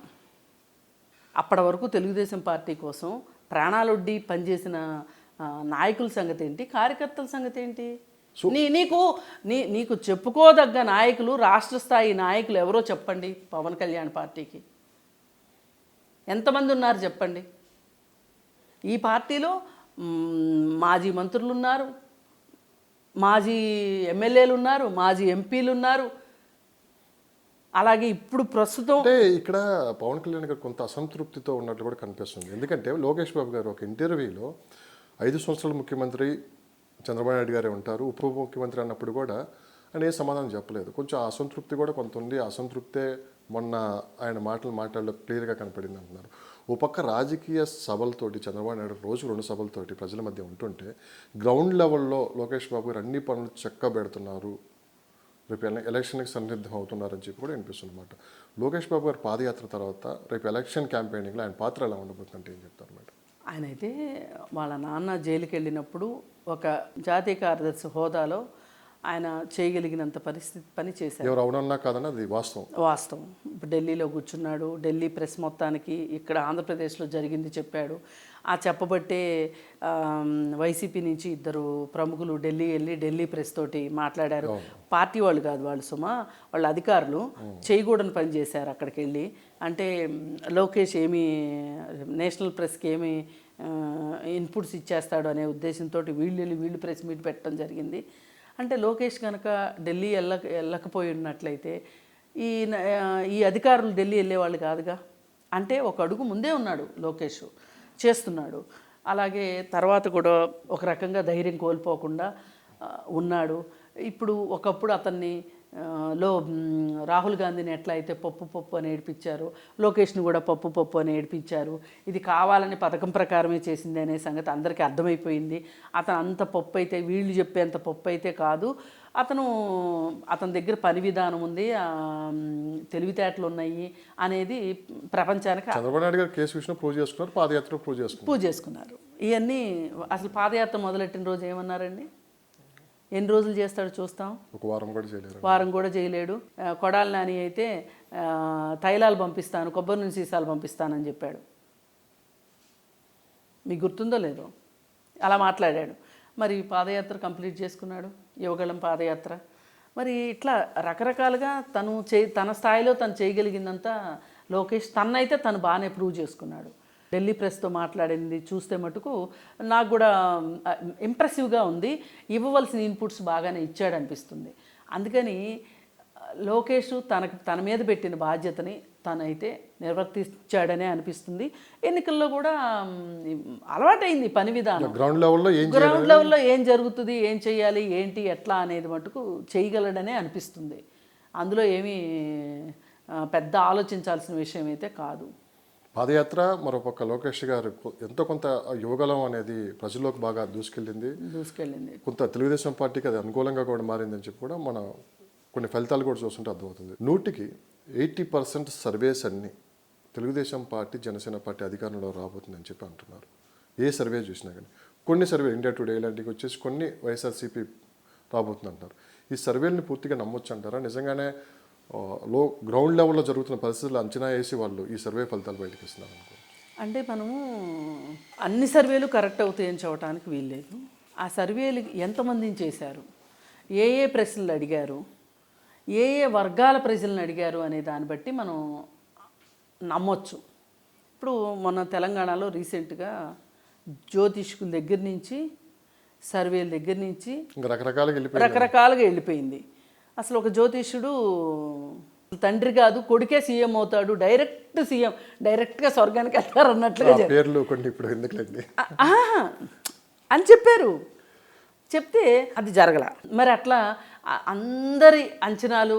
అప్పటి వరకు తెలుగుదేశం పార్టీ కోసం ప్రాణాలొడ్డి పనిచేసిన నాయకుల సంగతి ఏంటి, కార్యకర్తల సంగతి ఏంటి? నీకు చెప్పుకోదగ్గ నాయకులు, రాష్ట్ర స్థాయి నాయకులు ఎవరో చెప్పండి. పవన్ కళ్యాణ్ పార్టీకి ఎంతమంది ఉన్నారు చెప్పండి? ఈ పార్టీలో మాజీ మంత్రులు ఉన్నారు, మాజీ ఎమ్మెల్యేలు ఉన్నారు, మాజీ ఎంపీలు ఉన్నారు. అలాగే ఇప్పుడు ప్రస్తుతం అంటే ఇక్కడ పవన్ కళ్యాణ్ గారు కొంత అసంతృప్తితో ఉన్నట్లు కూడా కనిపిస్తుంది. ఎందుకంటే లోకేష్ బాబు గారు ఒక ఇంటర్వ్యూలో 5 సంవత్సరాల ముఖ్యమంత్రి చంద్రబాబు నాయుడు గారే ఉంటారు, ఉప ముఖ్యమంత్రి అన్నప్పుడు కూడా ఆయన ఏ సమాధానం చెప్పలేదు. కొంచెం అసంతృప్తి కూడా కొంత ఉంది. అసంతృప్తే మొన్న ఆయన మాటల్లో క్లియర్గా కనపడింది అంటున్నారు. ఓ పక్క రాజకీయ సభలతోటి చంద్రబాబు నాయుడు రోజు 2 సభలతోటి ప్రజల మధ్య ఉంటుంటే గ్రౌండ్ లెవెల్లో లోకేష్ బాబు గారు అన్ని పనులు చక్కబెడుతున్నారు, రేపు ఎలక్షన్కి సన్నిద్ధం అవుతున్నారని చెప్పి కూడా వినిపిస్తుంది అన్నమాట. లోకేష్ బాబు గారు పాదయాత్ర తర్వాత రేపు ఎలక్షన్ క్యాంపెయినింగ్లో ఆయన పాత్ర ఎలా ఉండబోతుందంటే ఏం చెప్తారు మేడం? ఆయనైతే వాళ్ళ నాన్న జైలుకి వెళ్ళినప్పుడు ఒక జాతీయ కార్యదర్శి హోదాలో ఆయన చేయగలిగినంత పని చేశారు. ఎవరు అవునన్నా కాదన్నా అది వాస్తవం. ఇప్పుడు ఢిల్లీలో కూర్చున్నాడు, ఢిల్లీ ప్రెస్ మొత్తానికి ఇక్కడ ఆంధ్రప్రదేశ్లో జరిగింది చెప్పాడు. ఆ చెప్పబట్టే వైసీపీ నుంచి 2 ప్రముఖులు ఢిల్లీ వెళ్ళి ఢిల్లీ ప్రెస్ తోటి మాట్లాడారు. పార్టీ వాళ్ళు కాదు, వాళ్ళ అధికారులు చేయకూడని పని చేశారు అక్కడికి వెళ్ళి. అంటే లోకేష్ ఏమి నేషనల్ ప్రెస్కి ఏమి ఇన్పుట్స్ ఇచ్చేస్తాడు అనే ఉద్దేశంతో వీళ్ళు ప్రెస్ మీట్ పెట్టడం జరిగింది. అంటే లోకేష్ కనుక ఢిల్లీ వెళ్ళకపోయి ఉన్నట్లయితే ఈ అధికారులు ఢిల్లీ వెళ్ళేవాళ్ళు కాదుగా. అంటే ఒక అడుగు ముందే ఉన్నాడు లోకేష్, చేస్తున్నాడు. అలాగే తర్వాత కూడా ఒక రకంగా ధైర్యం కోల్పోకుండా ఉన్నాడు. ఇప్పుడు ఒకప్పుడు అతన్ని రాహుల్ గాంధీని ఎట్లా అయితే పప్పు అని ఏడిపించారు, లోకేష్ని కూడా పప్పు అని ఏడిపించారు. ఇది కావాలని పథకం ప్రకారమే చేసింది అనే సంగతి అందరికీ అర్థమైపోయింది. అతను అంత పప్పు అయితే, వీళ్ళు చెప్పేంత పప్పు అయితే కాదు. అతని దగ్గర పని విధానం ఉంది, తెలివితేటలు ఉన్నాయి అనేది ప్రపంచానికి చంద్రబాబు నాయుడు గారు కేసు విషయంలో ప్రూవ్ చేసుకున్నారు, పాదయాత్ర ప్రూవ్ చేసుకున్నారు. ఇవన్నీ అసలు పాదయాత్ర మొదలెట్టిన రోజు ఏమన్నారండి? ఎన్ని రోజులు చేస్తాడు చూస్తాం. ఒక వారం కూడా చేయలేడు. కొడాలి నాని అయితే తైలాలు పంపిస్తాను, కొబ్బరి నూనె సీసాలు పంపిస్తానని చెప్పాడు. మీకు గుర్తుందో లేదో? అలా మాట్లాడాడు. మరి పాదయాత్ర కంప్లీట్ చేసుకున్నాడు, యువగళం పాదయాత్ర. మరి ఇట్లా రకరకాలుగా తన స్థాయిలో తను చేయగలిగిందంతా లోకేష్ తనైతే తను బాగానే ప్రూవ్ చేసుకున్నాడు. ఢిల్లీ ప్రెస్తో మాట్లాడింది చూస్తే మటుకు నాకు కూడా ఇంప్రెసివ్గా ఉంది. ఇవ్వవలసిన ఇన్పుట్స్ బాగానే ఇచ్చాడు అనిపిస్తుంది. అందుకని లోకేష్ తన మీద పెట్టిన బాధ్యతని తనైతే నిర్వర్తించాడనే అనిపిస్తుంది. ఎన్నికల్లో కూడా అలవాటైంది పని విధానం. గ్రౌండ్ లెవెల్లో ఏం జరుగుతుంది, ఏం చేయాలి, ఏంటి, ఎట్లా అనేది మటుకు చేయగలడనే అనిపిస్తుంది. అందులో ఏమీ పెద్ద ఆలోచించాల్సిన విషయం అయితే కాదు. పాదయాత్ర మరోపక్క లోకేష్ గారు ఎంతో కొంత యువగలం అనేది ప్రజల్లోకి బాగా దూసుకెళ్ళింది. కొంత తెలుగుదేశం పార్టీకి అది అనుకూలంగా కూడా మారిందని చెప్పి కూడా మన కొన్ని ఫలితాలు కూడా చూస్తుంటే అర్థమవుతుంది. 100కి 80% సర్వేస్ అన్నీ తెలుగుదేశం పార్టీ జనసేన పార్టీ అధికారంలో రాబోతుందని చెప్పి అంటున్నారు. ఏ సర్వే చూసినా కానీ కొన్ని సర్వే ఇండియా టుడే ఇలాంటివి వచ్చేసి కొన్ని వైఎస్ఆర్సీపీ రాబోతుంది అంటున్నారు. ఈ సర్వేలని పూర్తిగా నమ్మొచ్చు అంటారా? నిజంగానే గ్రౌండ్ లెవెల్లో జరుగుతున్న పరిస్థితులు అంచనా వేసి వాళ్ళు ఈ సర్వే ఫలితాలు బయటకు ఇస్తున్నారు అనుకో. అంటే మనము అన్ని సర్వేలు కరెక్ట్ అవుతాయని చెప్పడానికి వీల్లేదు. ఆ సర్వేలు ఎంతమందిని చేశారు, ఏ ప్రశ్నలు అడిగారు, ఏ ఏ వర్గాల ప్రజలను అడిగారు అనే దాన్ని బట్టి మనం నమ్మొచ్చు. ఇప్పుడు మొన్న తెలంగాణలో రీసెంట్గా జ్యోతిష్కుల దగ్గర నుంచి సర్వేల దగ్గర నుంచి ఇంకా రకరకాలుగా రకరకాలుగా వెళ్ళిపోయింది. అసలు ఒక జ్యోతిష్యుడు తండ్రి కాదు కొడుకే సీఎం అవుతాడు, డైరెక్ట్ సీఎం, డైరెక్ట్గా స్వర్గానికి వెళ్తారు అన్నట్లుగా పేర్లు కొన్ని ఇప్పుడు ఎందుకులేండి అని చెప్పారు. చెప్తే అది జరగల. మరి అట్లా అందరి అంచనాలు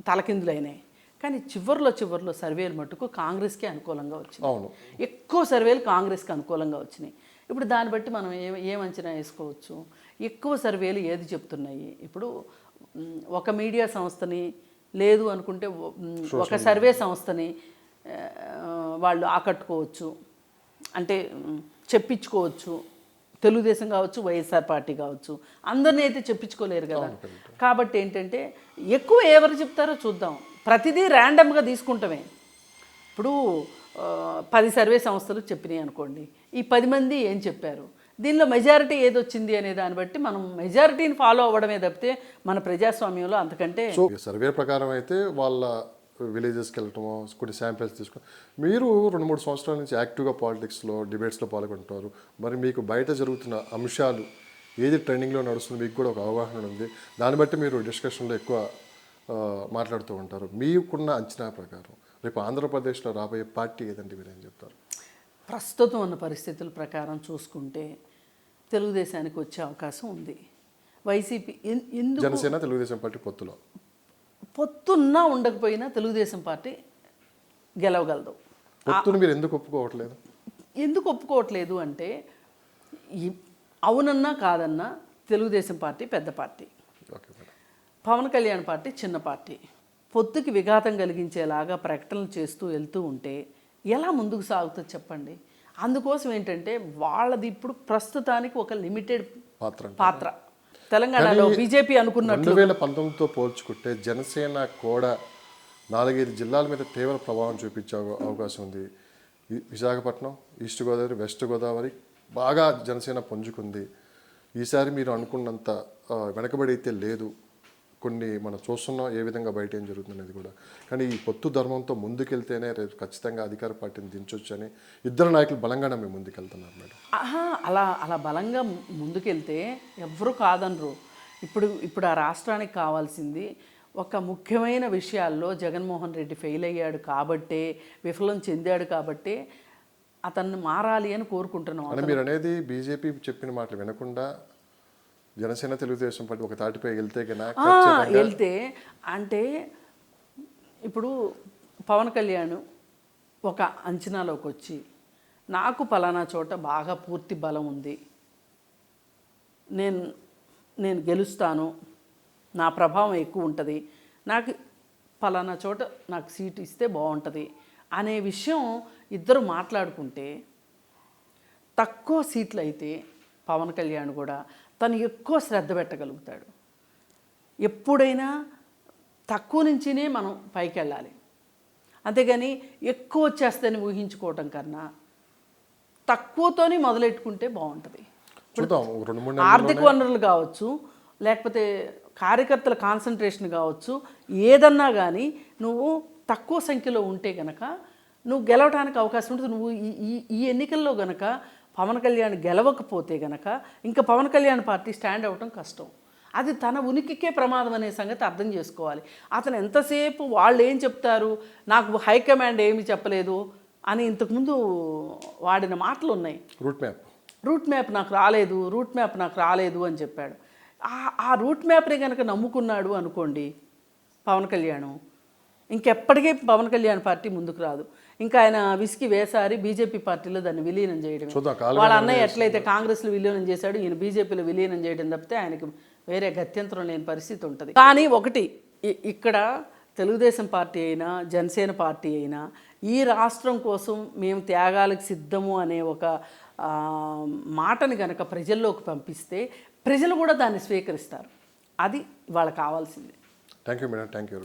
తలకిందులైనాయి. కానీ చివర్లో సర్వేలు మటుకు కాంగ్రెస్కే అనుకూలంగా వచ్చినాయి. అవును, ఎక్కువ సర్వేలు కాంగ్రెస్కి అనుకూలంగా వచ్చినాయి. ఇప్పుడు దాన్ని బట్టి మనం ఏం అంచనా వేసుకోవచ్చు? ఎక్కువ సర్వేలు ఏది చెప్తున్నాయి? ఇప్పుడు ఒక మీడియా సంస్థని లేదు అనుకుంటే ఒక సర్వే సంస్థని వాళ్ళు ఆకట్టుకోవచ్చు, అంటే చెప్పించుకోవచ్చు. తెలుగుదేశం కావచ్చు, వైఎస్ఆర్ పార్టీ కావచ్చు, అందరినీ అయితే చెప్పించుకోలేరు కదా. కాబట్టి ఏంటంటే ఎక్కువ ఎవరు చెప్తారో చూద్దాం. ప్రతిదీ ర్యాండమ్గా తీసుకుంటామే. ఇప్పుడు 10 సర్వే సంస్థలు చెప్పినాయి అనుకోండి, ఈ 10 మంది ఏం చెప్పారు, దీనిలో మెజారిటీ ఏది వచ్చింది అనే దాన్ని బట్టి మనం మెజారిటీని ఫాలో అవ్వడమే తప్పితే మన ప్రజాస్వామ్యంలో అంతకంటే. సో సర్వే ప్రకారం అయితే వాళ్ళ విలేజెస్కి వెళ్ళటమో కొన్ని శాంపిల్స్ తీసుకుని మీరు 2-3 సంవత్సరాల నుంచి యాక్టివ్గా పాలిటిక్స్లో డిబేట్స్లో పాల్గొంటారు. మరి మీకు బయట జరుగుతున్న అంశాలు ఏది ట్రెండింగ్లో నడుస్తుంది మీకు కూడా ఒక అవగాహన ఉంది. దాన్ని బట్టి మీరు డిస్కషన్లో ఎక్కువ మాట్లాడుతూ ఉంటారు. మీకున్న అంచనా ప్రకారం రేపు ఆంధ్రప్రదేశ్లో రాబోయే పార్టీ ఏదండి, మీరు ఏం చెప్తారు? ప్రస్తుతం ఉన్న పరిస్థితుల ప్రకారం చూసుకుంటే తెలుగుదేశానికి వచ్చే అవకాశం ఉంది. వైసీపీ ఎందుకు, జనసేన తెలుగుదేశం పార్టీ పొత్తున్నా ఉండకపోయినా తెలుగుదేశం పార్టీ గెలవగలదు. పొత్తును మీరు ఎందుకు ఒప్పుకోవట్లేదు? ఎందుకు ఒప్పుకోవట్లేదు అంటే అవునన్నా కాదన్నా తెలుగుదేశం పార్టీ పెద్ద పార్టీ, పవన్ కళ్యాణ్ పార్టీ చిన్న పార్టీ. పొత్తుకి విఘాతం కలిగించేలాగా ప్రకటనలు చేస్తూ వెళ్తూ ఉంటే ఎలా ముందుకు సాగుతుంది చెప్పండి. అందుకోసం ఏంటంటే వాళ్ళది ఇప్పుడు ప్రస్తుతానికి ఒక లిమిటెడ్ పాత్ర. తెలంగాణలో బీజేపీ అనుకున్నట్లు 2019తో పోల్చుకుంటే జనసేన కూడా 4-5 జిల్లాల మీద తీవ్ర ప్రభావం చూపించే అవకాశం ఉంది. విశాఖపట్నం, ఈస్ట్ గోదావరి, వెస్ట్ గోదావరి బాగా జనసేన పుంజుకుంది. ఈసారి మీరు అనుకున్నంత వెనకబడి అయితే లేదు. కొన్ని మనం చూస్తున్నాం ఏ విధంగా బయట ఏం జరుగుతుంది అనేది కూడా. కానీ ఈ పొత్తు ధర్మంతో ముందుకెళ్తేనే రేపు ఖచ్చితంగా అధికార పార్టీని దించొచ్చు అని ఇద్దరు నాయకులు బలంగానే మేము ముందుకెళ్తున్నారు మేడం. అలా బలంగా ముందుకెళ్తే ఎవరు కాదనరు. ఇప్పుడు ఆ రాష్ట్రానికి కావాల్సింది ఒక ముఖ్యమైన విషయాల్లో జగన్మోహన్ రెడ్డి ఫెయిల్ అయ్యాడు కాబట్టే, విఫలం చెందాడు కాబట్టే అతన్ని మారాలి అని కోరుకుంటున్నాం. అని మీరు అనేది బీజేపీ చెప్పిన మాటలు వినకుండా జనసేన తెలుగుదేశం పార్టీ ఒక తాటిపై వెళ్తే అంటే ఇప్పుడు పవన్ కళ్యాణ్ ఒక అంచనాలోకి వచ్చి నాకు పలానా చోట బాగా పూర్తి బలం ఉంది, నేను గెలుస్తాను, నా ప్రభావం ఎక్కువ ఉంటుంది, నాకు పలానా చోట నాకు సీటు ఇస్తే బాగుంటుంది అనే విషయం ఇద్దరు మాట్లాడుకుంటే తక్కువ సీట్లు అయితే పవన్ కళ్యాణ్ కూడా తను ఎక్కువ శ్రద్ధ పెట్టగలుగుతాడు. ఎప్పుడైనా తక్కువ నుంచినే మనం పైకి వెళ్ళాలి, అంతేగాని ఎక్కువ వచ్చేస్తేనే ఊహించుకోవటం కన్నా తక్కువతోనే మొదలెట్టుకుంటే బాగుంటుంది. ఆర్థిక వనరులు కావచ్చు, లేకపోతే కార్యకర్తల కాన్సన్ట్రేషన్ కావచ్చు, ఏదన్నా కానీ నువ్వు తక్కువ సంఖ్యలో ఉంటే గనక నువ్వు గెలవడానికి అవకాశం ఉంటుంది. నువ్వు ఈ ఎన్నికల్లో గనక పవన్ కళ్యాణ్ గెలవకపోతే గనక ఇంకా పవన్ కళ్యాణ్ పార్టీ స్టాండ్ అవ్వటం కష్టం. అది తన ఉనికికే ప్రమాదం అనే సంగతి అర్థం చేసుకోవాలి. అతను ఎంతసేపు వాళ్ళు ఏం చెప్తారు, నాకు హైకమాండ్ ఏమి చెప్పలేదు అని ఇంతకుముందు వాడిన మాటలు ఉన్నాయి. రూట్ మ్యాప్ నాకు రాలేదు అని చెప్పాడు. ఆ రూట్ మ్యాప్ని కనుక నమ్ముకున్నాడు అనుకోండి పవన్ కళ్యాణ్, ఇంకెప్పటికీ పవన్ కళ్యాణ్ పార్టీ ముందుకు రాదు. ఇంకా ఆయన విసికి వేసారి బీజేపీ పార్టీలో దాన్ని విలీనం చేయడం. వాళ్ళ అన్నయ్య ఎట్లయితే కాంగ్రెస్లో విలీనం చేశాడు, ఈయన బీజేపీలో విలీనం చేయడం తప్పితే ఆయనకి వేరే గత్యంతరం లేని పరిస్థితి ఉంటుంది. కానీ ఒకటి, ఇక్కడ తెలుగుదేశం పార్టీ అయినా జనసేన పార్టీ అయినా ఈ రాష్ట్రం కోసం మేము త్యాగాలకు సిద్ధము అనే ఒక మాటని కనుక ప్రజల్లోకి పంపిస్తే ప్రజలు కూడా దాన్ని స్వీకరిస్తారు. అది వాళ్ళకి కావాల్సింది. Thank you madam. Thank you.